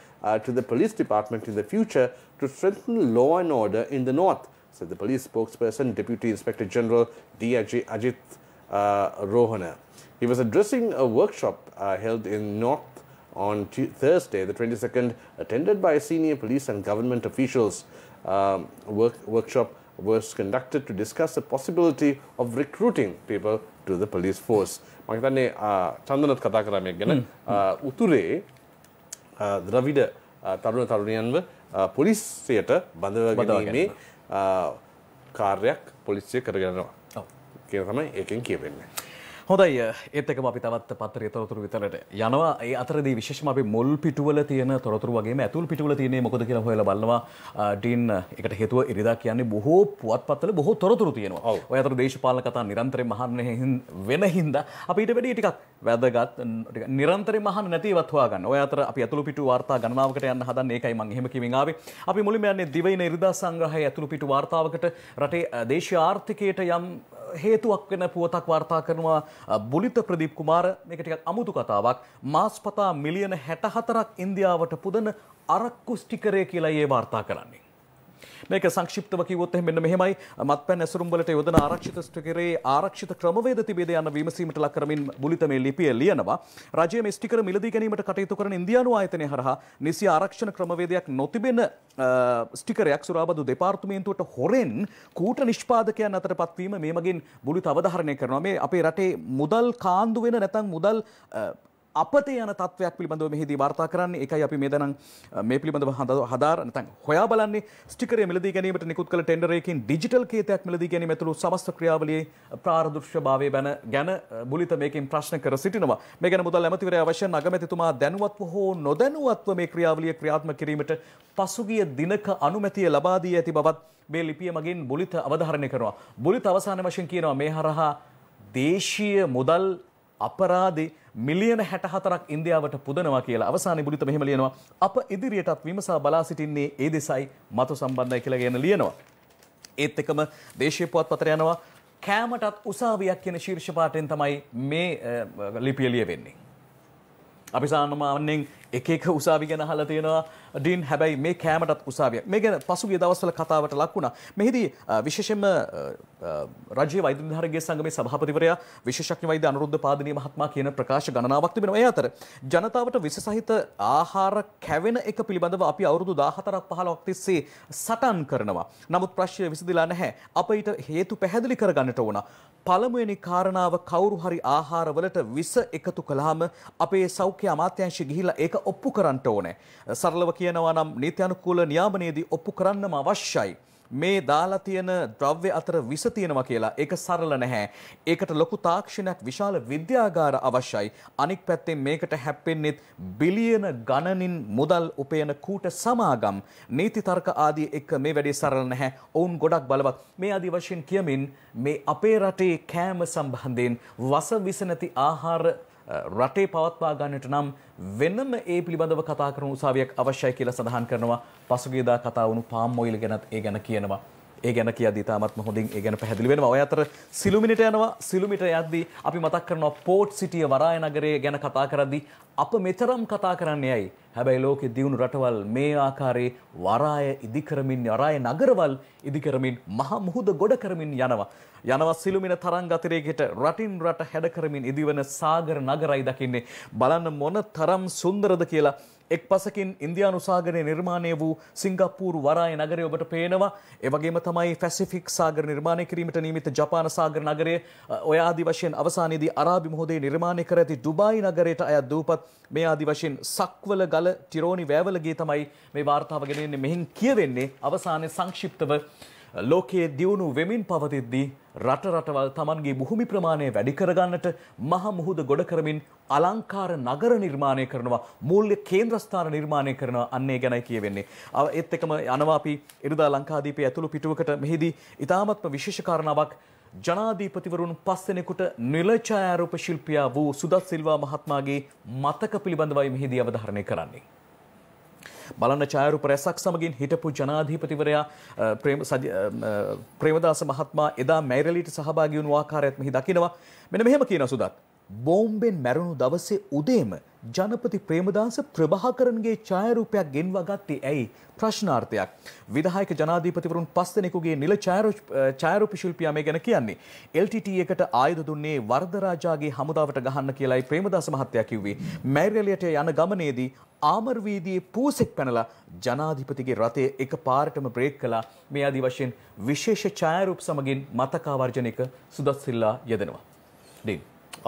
to the police department in the future to strengthen law and order in the north, said the police spokesperson, Deputy Inspector General DIG Ajit Rohana. He was addressing a workshop held in North on Thursday, the 22nd, attended by senior police and government officials. Workshop was conducted to discuss the possibility of recruiting people to the police force. මම හිතන්නේ චන්දනත් කතා කරා මේක ගැන උතුරේ ද්‍රවිඩ තරුණ තරුණියන්ව පොලිසියට බඳව ගැනීමේ කාර්යයක් පොලිසිය කරගෙන යනවා. ඔව්. කියන තමයි ඒකෙන් කියවෙන්නේ. හොඳයි ඒත් එකම අපි තවත් පත්තරයේ තොරතුරු විතරට යනවා. ඒ අතරදී විශේෂම අපි මුල් පිටුවල තියෙන තොරතුරු වගේම ඇතුල් පිටුවල තියෙන්නේ මොකද කියලා හොයලා බලනවා. ඩීන් ඒකට හේතුව ඉරිදා කියන්නේ බොහෝ පුවත්පත්වල බොහෝ තොරතුරු තියෙනවා. ඔය අතර දේශපාලන කතා නිරන්තරයෙන් අහන්නේ වෙන හින්දා අපි ඊට වැඩි ටිකක් වැදගත් නිරන්තරයෙන් අහන්න නැතිවත් හොයාගන්න. ඔය අතර අපි ඇතුළු පිටු වාර්තා ගණනාවකට යන්න හදන්නේ. ඒකයි මම එහෙම කිවින් ආවේ. අපි මුලින්ම යන්නේ දිවයින ඉරිදා සංග්‍රහයේ ඇතුළු පිටු වාර්තාවකට රටේ දේශීය ආර්ථිකයට යම් හේතුවක් වෙන පුවතක් වාර්තා කරනවා බුලිත ප්‍රදීප් කුමාර. මේක ටිකක් අමුතු කතාවක්. මාස්පතා මිලියන 64ක් ඉන්දියාවට පුදන අරක්කු ස්ටිකරය කියලා ඒ වාර්තා කරන්නේ. මේක සංක්ෂිප්තව කිව්වොත් එහෙනම් මෙන්න මෙහෙමයි. මත්පැන් ඇසුරුම් වලට යොදන ආරක්ෂිත ස්ටිකරේ ආරක්ෂිත ක්‍රමවේද තිබේද යන විමසීමට ලක් කරමින් බුලිත මේ ලිපිය ලියනවා. රජයේ මේ ස්ටිකර මිලදී ගැනීමට කටයුතු කරන ඉන්දියානු ආයතනය හරහා නිසි ආරක්ෂණ ක්‍රමවේදයක් නොතිබෙන ස්ටිකරයක් සුරාබදු දෙපාර්තමේන්තුවට හොරෙන් කූට නිෂ්පාදකයන් අතර පත්වීම මේ මගින් බුලිත අවධාරණය කරනවා. මේ අපේ රටේ මුදල් කාන්දු වෙන නැත්නම් මුදල් අපතේ යන තත්වයක් පිළිබඳව මෙහිදී වාර්තා කරන්නේ. ඒකයි අපි මේ දණන් මේ පිළිබඳව හදාර නැත්නම් හොයා බලන්නේ. ස්ටිකරය මිලදී ගැනීමට නිකුත් කළ ටෙන්ඩර් එකකින් ඩිජිටල් කේතයක් මිලදී ගැනීම ඇතුළු සමස්ත ක්‍රියාවලියේ පාරදර්ශකභාවය ගැන බුලිත මේකෙන් ප්‍රශ්න කර සිටිනවා. මේ ගැන මුදල් ඇමතිවරයා වශයෙන් අගමැතිතුමා දැනුවත්ව හෝ නොදැනුවත්ව මේ ක්‍රියාවලිය ක්‍රියාත්මක කිරීමට පසුගිය දිනක අනුමැතිය ලබා දී ඇති බවත් මේ ලිපිය මගින් බුලිත අවධාරණය කරනවා. බුලිත අවසාන වශයෙන් කියනවා මේ හරහා දේශීය මුදල් අපරාධේ මිලියන 64ක් ඉන්දියාවට පුදනවා කියලා. අවසානයේ බුලිත මෙහෙම ලියනවා. අප ඉදිරියටත් විමසා බලා සිටින්නේ ඒ දෙසයි මතු සම්බන්ධයි කියලා කියන ලියනවා. ඒත් එකම දේශීය පුවත්පතට යනවා කෑමටත් උසාවියක් කියන ශීර්ෂ පාඨයෙන් තමයි මේ ලිපිය ලියවෙන්නේ. අපි සාමාන්‍යයෙන් එක එක උසාවි ගැන අහලා තියෙනවා ඩීන්. හැබැයි මේ කෑමටත් උසාවියක්. මේ ගැන පසුගිය දවස්වල කතාවට ලක් වුණා. මෙහිදී විශේෂයෙන්ම රාජ්‍ය වෛද්‍ය නිලධාරීන්ගේ සංගමේ සභාපතිවරයා විශේෂඥ වෛද්‍ය අනුරුද්ධ පාදිනිය මහත්මයා කියන ප්‍රකාශ ගණනාවක් තිබෙනවා. ඒ අතර ජනතාවට විස සහිත ආහාර කැවෙන එක පිළිබඳව අපි අවුරුදු 14ක් 15ක් තිස්සේ සටන් කරනවා. නමුත් ප්‍රශ්නය විසඳිලා නැහැ. අප ඊට හේතු පැහැදිලි කරගන්නට ඕන. පළමුවෙනි කාරණාව කවුරු හරි ආහාරවලට විස එකතු කළාම අපේ සෞඛ්‍ය අමාත්‍යාංශය ගිහිල්ලා ඒක ඔප්පු කරන්න ඕනේ. සරලව කියනවා නම් නීති අනුකූල නියාමනයේදී ඔප්පු කරන්නම අවශ්‍යයි. මේ දාලා තියෙන ද්‍රව්‍ය අතර විස තියෙනවා කියලා ඒක සරල නැහැ. ඒකට ලොකු තාක්ෂණයක් විශාල විද්‍යාගාර අවශ්‍යයි. අනික් පැත්තෙන් මේකට හැප්පෙන්නේ බිලියන ගණනින් මුදල් උපයන කූට සමාගම්. නීති තර්ක ආදී එක මේ වැඩේ සරල නැහැ. ඔවුන් ගොඩක් බලවත්. මේ ආදී වශයෙන් කියමින් මේ අපේ රටේ කෑම සම්බන්ධයෙන් වස විස නැති ආහාර රටේ පවත්වා ගන්නට නම් වෙනම ඒ පිළිබඳව කතා කරන උසාවියක් අවශ්‍යයි කියලා සඳහන් කරනවා. පසුගියදා කතා වුණු පාම් ඔයිල් ගැනත් ඒ ගැන කියනවා. ඒ ගැන කියද්දී තාමත්ම හොඳින් ඒ ගැන පැහැදිලි වෙනවා. ඔය අතර සිළුමිණට යනවා. සිළුමිට යද්දී අපි මතක් කරනවා පෝට් සිටිය වරාය නගරය ගැන කතා කරද්දී අප මෙතරම් කතා කරන්නේ ඇයි? හැබැයි ලෝකෙ දියුණු රටවල් මේ ආකාරයේ වරාය ඉදි කරමින් වරාය නගරවල් ඉදි කරමින් මහ මුහුද ගොඩ කරමින් යනවා සිළුමින තරංග අතිරේකයට රටින් රට හැඩ කරමින් ඉදිවන සාගර නගරයි දකින්නේ. බලන්න මොන තරම් සුන්දරද කියලා. එක් පසකින් ඉන්දියානු සාගරයේ නිර්මාණය වූ සිංගප්පූරු වරාය නගරය ඔබට පේනවා. ඒ වගේම තමයි පැසිෆික් සාගර නිර්මාණය කිරීමට නියමිත ජපාන සාගර නගරය. ඔය ආදි වශයෙන් අවසානයේදී අරාබි මුහුදේ නිර්මාණය කර ඇති ඩුබායි නගරයට අයත් දූපත් මේ ආදි වශයෙන් සක්වල ගල ටිරෝනි වැවලගේ තමයි මේ වාර්තාව ගෙනෙන්නේ. මෙහින් කියවෙන්නේ අවසානයේ සංක්ෂිප්තව ලෝකයේ දියුණු වෙමින් පවතිද්දී රටවල් තමන්ගේ භූමි ප්‍රමාණය වැඩි කරගන්නට මහ මුහුද ගොඩ කරමින් අලංකාර නගර නිර්මාණය කරනවා, මූල්‍ය කේන්ද්‍රස්ථාන නිර්මාණය කරනවා. අන්නේ ගැනයි කියවෙන්නේ. ඒත් එක්කම යනවා අපි ඉරිදා ලංකාදීපයේ ඇතුළු පිටුවකට මෙහිදී ඉතාමත්ම විශේෂ කාරණාවක් ජනාධිපතිවරුන් 5 දෙනෙකුට නිල ඡායාරූප ශිල්පියා වූ සුදත් සිල්වා මහත්මයාගේ මතක පිළිබඳවයි මෙහිදී අවධාරණය කරන්නේ. බලන්න ඡායාරූප රැසක් සමගින් හිටපු ජනාධිපතිවරයා ප්‍රේමදාස මහත්මයා එදා මැරලිට සහභාගී වුණු ආකාරයත් මෙහි දකිනවා. මෙන්න මෙහෙම කියනවා සුදත්. බෝම්බෙන් මැරුණු දවසේ උදේම ජනපති ප්‍රේමදාස ප්‍රභාකරන්ගේ ඡායාරූපයක් ගෙන්වා ගත්තේ ඇයි? ප්‍රශ්නාර්ථයක්. විධායක ජනාධිපතිවරුන් 5 දෙනෙකුගේ නිල ඡායාරූප ශිල්පියා මේ ගැන කියන්නේ. LTT එකට ආයුධ දුන්නේ වර්ධරාජාගේ හමුදාවට ගහන්න කියලායි ප්‍රේමදාස මහත්තයා කිව්වේ. මැරිලියට යන ගමනේදී ආමර් වීදියේ පූසෙක් පැනලා ජනාධිපතිගේ රථය එකපාරටම බ්‍රේක් කළා. මේ ආදි වශයෙන් විශේෂ ඡායාරූප සමගින් මතකාවර්ජනයක සුදත් සිල්ලා යෙදෙනවා. ඩීන්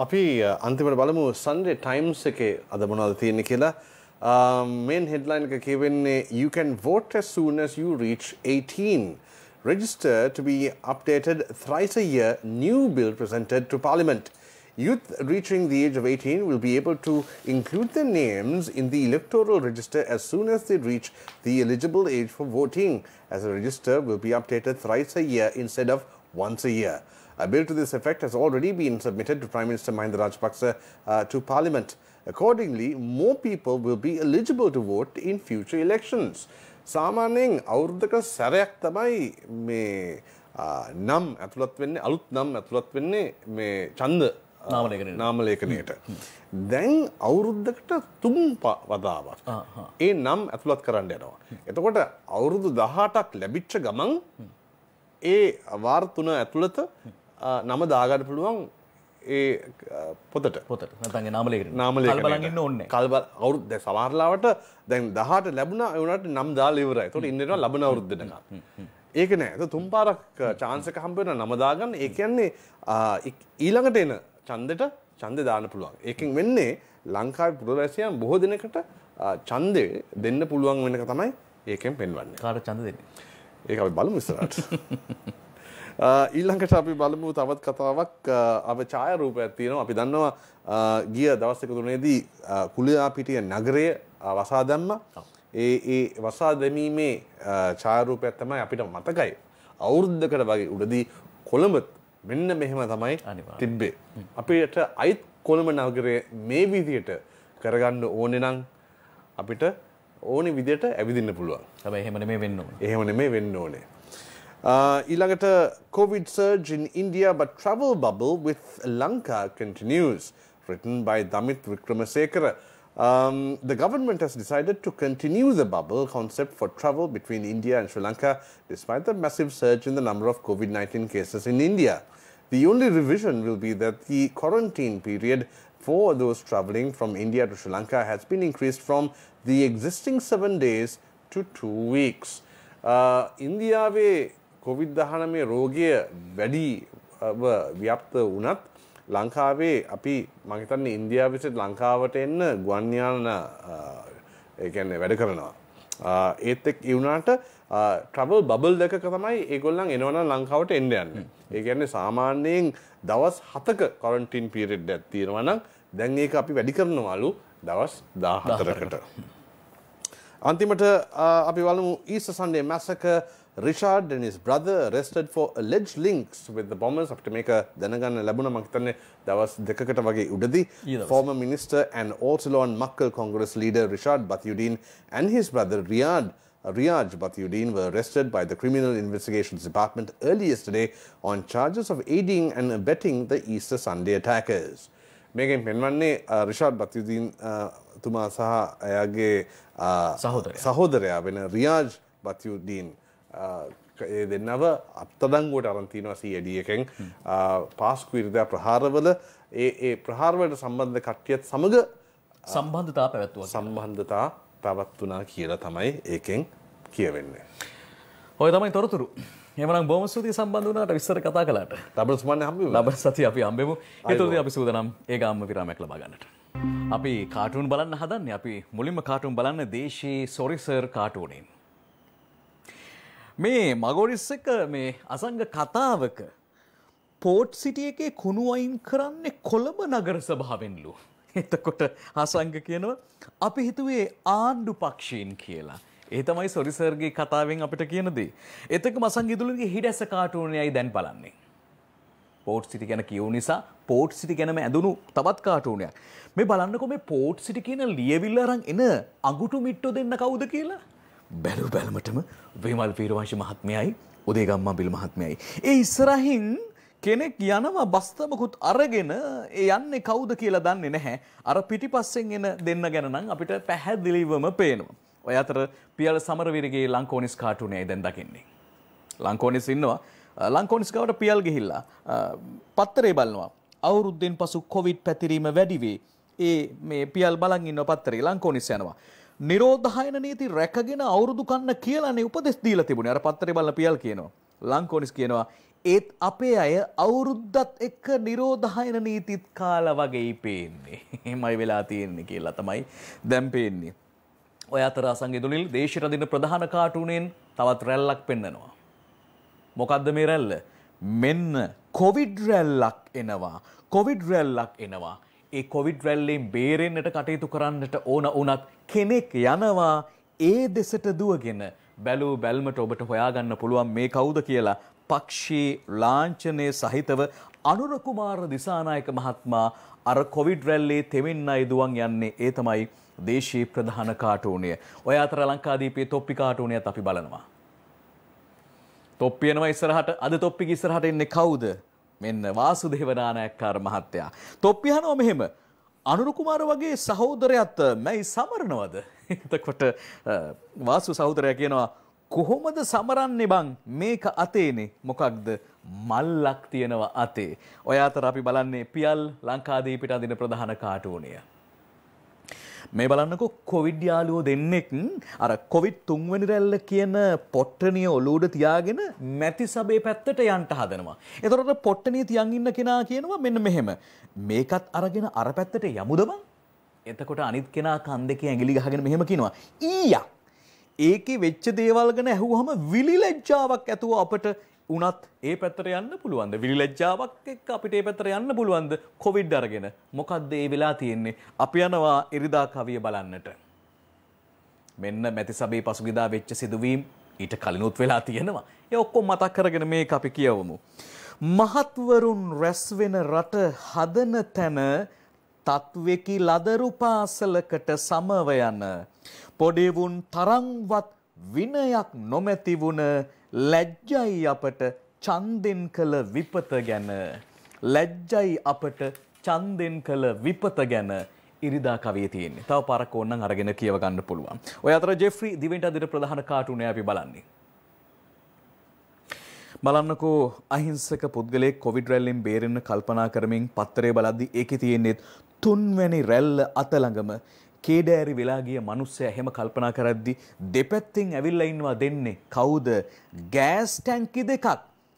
අපි අන්තිමට බලමු Sunday Times එකේ අද මොනවද තියෙන්නේ කියලා. Main headline එක කියවෙන්නේ you can vote as soon as you reach 18. Register to be updated thrice a year. New bill presented to Parliament. Youth reaching the age of 18 will be able to include their names in the electoral register as soon as they reach the eligible age for voting, as the register will be updated thrice a year instead of once a year. A bill to this effect has already been submitted to Prime Minister Mahinda Rajapaksa to Parliament. Accordingly, more people will be eligible to vote in future elections. සාමාන්‍යයෙන් අවුරුද්දක සැරයක් තමයි මේ නම් ඇතුළත් වෙන්නේ, අලුත් නම් ඇතුළත් වෙන්නේ මේ ඡන්ද නාමලේඛනයට. දැන් අවුරුද්දකට 3 වතාවක් ඒ නම් ඇතුළත් කරන්න යනවා. එතකොට අවුරුදු 18ක් ලැබිච්ච ගමන් ඒ වාර 3 ඇතුළත නම දාගන්න පුළුවන් ඒ පොතට නැත්නම් නාමලේඛනයට. නාමලේඛනයට කල් බලන් ඉන්න ඕනේ නැහැ. කල් අවුරුද්ද දැන් සමහරලාවට දැන් 18 ලැබුණා ඒ වුණාට නම් දාලා ඉවරයි. ඒකට ඉන්නවා ලබන අවුරුද්ද දෙනවා. ඒක නෑ. ඒක 3 පාරක් chance එක හම්බ වෙනවා නම දාගන්න. ඒ කියන්නේ ඊළඟට එන ඡන්දෙට ඡන්දේ දාන්න පුළුවන්. ඒකෙන් වෙන්නේ ලංකාවේ පුරවැසියන් බොහෝ දිනකට ඡන්දේ දෙන්න පුළුවන් වෙන එක තමයි ඒකෙන් පෙන්වන්නේ. කාට ඡන්ද දෙන්නේ? ඒක අපි බලමු ඉස්සරහට. ඊළඟට අපි බලමු තවත් කතාවක්. අපේ ඡායාරූපයක් තියෙනවා. අපි දන්නවා ගිය දවස් දෙක තුනේදී කුලියාපිටිය නගරය වසා දැම්මා. ඒ වසා දැමීමේ ඡායාරූපයක් තමයි අපිට මතකයි. අවුරුද්දකට වගේ උඩදී කොළඹ මෙන්න මෙහෙම තමයි තිබ්බේ. අපිට අයිත් කොළඹ නගරය මේ විදිහට කරගන්න ඕනේ නම් අපිට ඕනේ විදිහට ඇවිදින්න පුළුවන්. හැබැයි එහෙම නෙමෙයි වෙන්න ඕනේ. එහෙම නෙමෙයි වෙන්න ඕනේ. ඊළඟට COVID surge in India but travel bubble with Lanka continues. Written by Damit Vikramasekara. The government has decided to continue the bubble concept for travel between India and Sri Lanka despite the massive surge in the number of COVID-19 cases in India. The only revision will be that the quarantine period for those travelling from India to Sri Lanka has been increased from the existing 7 days to 2 weeks. ඉන්දියාවේ COVID-19 රෝගය වැඩි ව්‍යාප්ත වුණත් ලංකාවේ අපි මම හිතන්නේ ඉන්දියාවේ සිට ලංකාවට එන්න ගුවන් යාන ඒ කියන්නේ වැඩ කරනවා. ඒත් එක්ක ඒ වුණාට ට්‍රැවල් බබල් එකක තමයි ඒගොල්ලන් එනවනම් ලංකාවට එන්න යන්නේ. ඒ කියන්නේ සාමාන්‍යයෙන් දවස් 7ක ක්වොරන්ටයින් පීරියඩ් එකක් තියෙනවා නම් දැන් ඒක අපි වැඩි කරනවලු දවස් 14කට. Antimata අපි බලමු Easter Sunday massacre. Richard and his brother arrested for alleged links with the bombers after මේක දැනගන්න ලැබුණා මම හිතන්නේ දවස් දෙකකට වගේ උඩදී. Former minister and Ortolan Makkal Congress leader Richard Bathiuddin and his brother Riyaj Bathiuddin were arrested by the Criminal Investigations Department early yesterday on charges of aiding and abetting the Easter Sunday attackers. මේකෙන් පෙන්වන්නේ Richard Bathiuddin තුමා සහ එයාගේ සහෝදරයා වෙන Riyaj Bathiuddin ඒ දෙන්නව අත්අඩංගුවට අරන් තිනවා CID එකෙන් පාස්කු ඉරිදා ප්‍රහාරවල ඒ ප්‍රහාරවලට සම්බන්ධ කට්ටියත් සමග සම්බන්ධතා පැවැත්වුණා කියලා තමයි ඒකෙන් කියවෙන්නේ. ඔය තමයි තොරතුරු. එහෙමනම් බොහොම ස්තුතියි සම්බන්ධ වුණාට විස්තර කතා කළාට. ලබන සුමන්නේ හම්බෙමු. ලබන සතිය අපි හම්බෙමු. ඒතොරදී අපි සූදානම් ඒ ගාම්ම විරාමයක් ලබා ගන්නට. අපි කාටුන් බලන්න හදන්නේ. අපි මුලින්ම කාටුන් බලන්න දේශී සොරිසර් කාටුනෙන්. මේ මගෝරිස් එක මේ අසංග කතාවක පෝට් සිටි එකේ කුණු අයින් කරන්නේ කොළඹ නගර සභාවෙන්ලු. එතකොට අසංග කියනවා අපි හිතුවේ ආණ්ඩු පක්ෂීන් කියලා. ඒ තමයි සොරිසර්ගේ කතාවෙන් අපිට කියන දේ. එතකම අසංග ඉදුලගේ හිඩැස කාටුනයයි දැන් බලන්නේ. පෝට් සිටි ගැන කියවු නිසා පෝට් සිටි ගැනම ඇඳුණු තවත් කාටුනයක්. මේ බලන්නකො මේ පෝට් සිටි කියන ලියවිල්ල අරන් එන අඟුටු මිට්ටෝ දෙන්න කවුද කියලා. බැලු බැලමටම විමල් වීරවංශ මහත්මයයි උදේගම්මා බිල් මහත්මයයි. ඒ ඉස්සරහින් කෙනෙක් යනවා බස්තමකුත් අරගෙන ඒ යන්නේ කවුද කියලා දන්නේ නැහැ. අර පිටිපස්සෙන් එන දෙන්න ගැන නම් අපිට පැහැදිලිවම පේනවා. ඔය අතර පියල් සමරවීරගේ ලංකෝනිස් කාටුනයයි දැන් දකින්නේ. ලංකෝනිස් ඉන්නවා. ලංකෝනිස් ගාවට පියල් ගිහිල්ලා පත්තරේ බලනවා. අවුරුද්දෙන් පසු කොවිඩ් පැතිරීම වැඩි වේ. ඒ මේ පියල් බලන් ඉන්න පත්තරේ ලංකෝනිස් යනවා. නිරෝධායන නීති රැකගෙන අවුරුදු කන්න කියලානේ උපදෙස් දීලා තිබුණේ. අර පත්තරේ බලන පියල් කියනවා. ලංකෝනිස් කියනවා ඒත් අපේ අය අවුරුද්දත් එක්ක නිරෝධායන නීතිත් කාලා වගේයි පේන්නේ. එහෙමයි වෙලා තියෙන්නේ කියලා තමයි දැන් පේන්නේ. ඔය අතර අසංගේ දුනිල් දේශීය රදින ප්‍රධාන කාටුනෙන් තවත් රැල්ලක් පෙන්නනවා. මොකද්ද මේ රැල්ල? මෙන්න කොවිඩ් රැල්ලක් එනවා. කොවිඩ් රැල්ලක් එනවා. ඒ කොවිඩ් රැල්ලෙන් බේරෙන්නට කටයුතු කරන්නට ඕන වුණත් කෙනෙක් යනවා ඒ දෙසට දුවගෙන. බැලූ බැල්මට ඔබට හොයාගන්න පුළුවන් මේ කවුද කියලා. පක්ෂී ලාංඡනයේ සහිතව අනුර කුමාර දිසානායක මහත්මයා අර කොවිඩ් රැල්ලේ තෙමින්නයි දුවන් යන්නේ. ඒ තමයි දේශීය ප්‍රධාන කාටුනය. ඔය අතර ලංකාදීපයේ තොප්පි කාටුනයත් අපි බලනවා. තොප්පි එනවා ඉස්සරහට. අද තොප්පිගේ ඉස්සරහට එන්නේ කවුද? මෙන්න වාසුදේව නානායක්කාර මහත්තයා. තොප්පි අහනවා මෙහෙම. අනුර කුමාර වගේ සහෝදරයත් මැයි සමරනවද? එතකොට වාසු සහෝදරයා කියනවා කොහොමද සමරන්නේ බං? මේක අතේනේ. මොකක්ද? මල්ලක් තියෙනවා අතේ. ඔය අතර අපි බලන්නේ පියල් ලංකාදීපිට අදින ප්‍රධාන කාටුනය. මේ බලන්නකෝ කොවිඩ් යාළුවෝ දෙන්නෙක් අර කොවිඩ් තුන්වෙනි රැල්ල කියන පොට්ටනිය ඔලුවට තියාගෙන මැති සබේ පැත්තට යන්න හදනවා. එතකොට පොට්ටනිය තියන් ඉන්න කෙනා කියනවා මෙන්න මෙහෙම. මේකත් අරගෙන අර පැත්තට යමුද බං? එතකොට අනිත් කෙනා කන් දෙකේ ඇඟිලි ගහගෙන මෙහෙම කියනවා. ඊයා ඒකේ වෙච්ච දේවල් ගැන ඇහුවහම විලිලැජ්ජාවක් ඇතුව අපට උනත් ඒ පැත්තට යන්න පුළුවන්ද? විලිලැජ්ජාවක් එක්ක අපිට ඒ පැත්තට යන්න පුළුවන්ද? කොවිඩ් අරගෙන. මොකද්ද ඒ වෙලා තියෙන්නේ? අපි යනවා ඉරිදා කවිය බලන්නට. මෙන්න මැතිසබේ පසුගියදා වෙච්ච සිදුවීම් ඊට කලිනුත් වෙලා තියෙනවා. ඒ ඔක්කොම මතක් කරගෙන මේක අපි කියවමු. මහත්වරුන් රැස් වෙන රට හදන තැන තත්වෙකි ලදරු පාසලකට සමව යන පොඩිවුන් තරම්වත් විනයක් නොමැති වුණ ලැජ්ජයි අපට ඡන්දෙන් කළ විපත ගැන. ලැජ්ජයි අපට ඡන්දෙන් කළ විපත ගැන ඉරිදා කවියේ තියෙන්නේ. තව පාරක් ඕනනම් අරගෙන කියව ගන්න පුළුවන්. ඔය අතර ජෙෆ්රි දිවෙන්ට අදින ප්‍රධාන කාටුනය අපි බලන්නේ. බලන්නකෝ අහිංසක පුද්ගලයෙක් කොවිඩ් රැල්ලෙන් බේරෙන්න කල්පනා කරමින් පත්තරේ බලද්දි ඒකේ තියෙන්නේ තුන්වැනි රැල්ල අත ළඟම කේඩෑරි වෙලා ගිය මිනිස්සයා එහෙම කල්පනා කරද්දි දෙපැත්තෙන් ඇවිල්ලා ඉන්නවා දෙන්නේ කවුද? ගෑස් ටැංකි දෙකක්.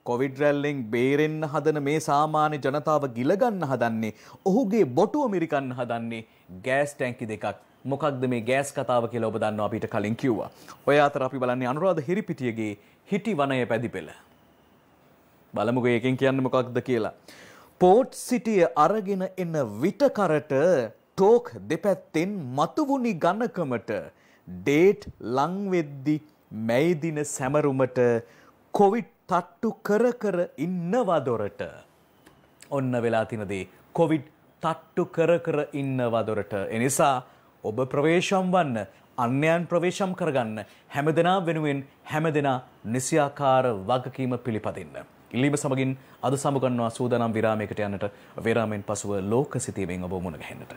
කොවිඩ් රැල්ලෙන් බේරෙන්න හදන මේ සාමාන්‍ය ජනතාව ගිල ගන්න හදන්නේ, ඔහුගේ බොටුව මිරිකන්න හදන්නේ ගෑස් ටැංකි දෙකක්. මොකක්ද මේ ගෑස් කතාව කියලා ඔබ දන්නවා අපිට කලින් කිව්වා. ඔය අතර අපි බලන්නේ අනුරාධ හිරිපිටියගේ හිටි වනය පැදිපෙළ. බලමුකෝ එකෙන් කියන්නේ මොකක්ද කියලා. පෝට් සිටිය අරගෙන එන විටකරට ටෝක් දෙපැත්තෙන් මතුවුනි ගණකමට ඩේට් ලං වෙද්දි මැයි දින සැමරුමට කොවිඩ් තට්ටු කර කර ඉන්නවා දොරට. ඔන්න වෙලා තිනදී කොවිඩ් තට්ටු කර කර ඉන්නවා දොරට. එනිසා ඔබ ප්‍රවේශම් වන්න, අන්‍යයන් ප්‍රවේශම් කරගන්න, හැමදෙනා වෙනුවෙන් හැමදෙනා නිසියාකාර වගකීම පිළිපදින්න. ඉල්ලීම සමගින් අද සමුගන්නවා සූදානම් විරාමයකට යන්නට. විරාමයෙන් පසුව ලෝක සිතීමෙන් ඔබ මුණ ගැහෙන්නට.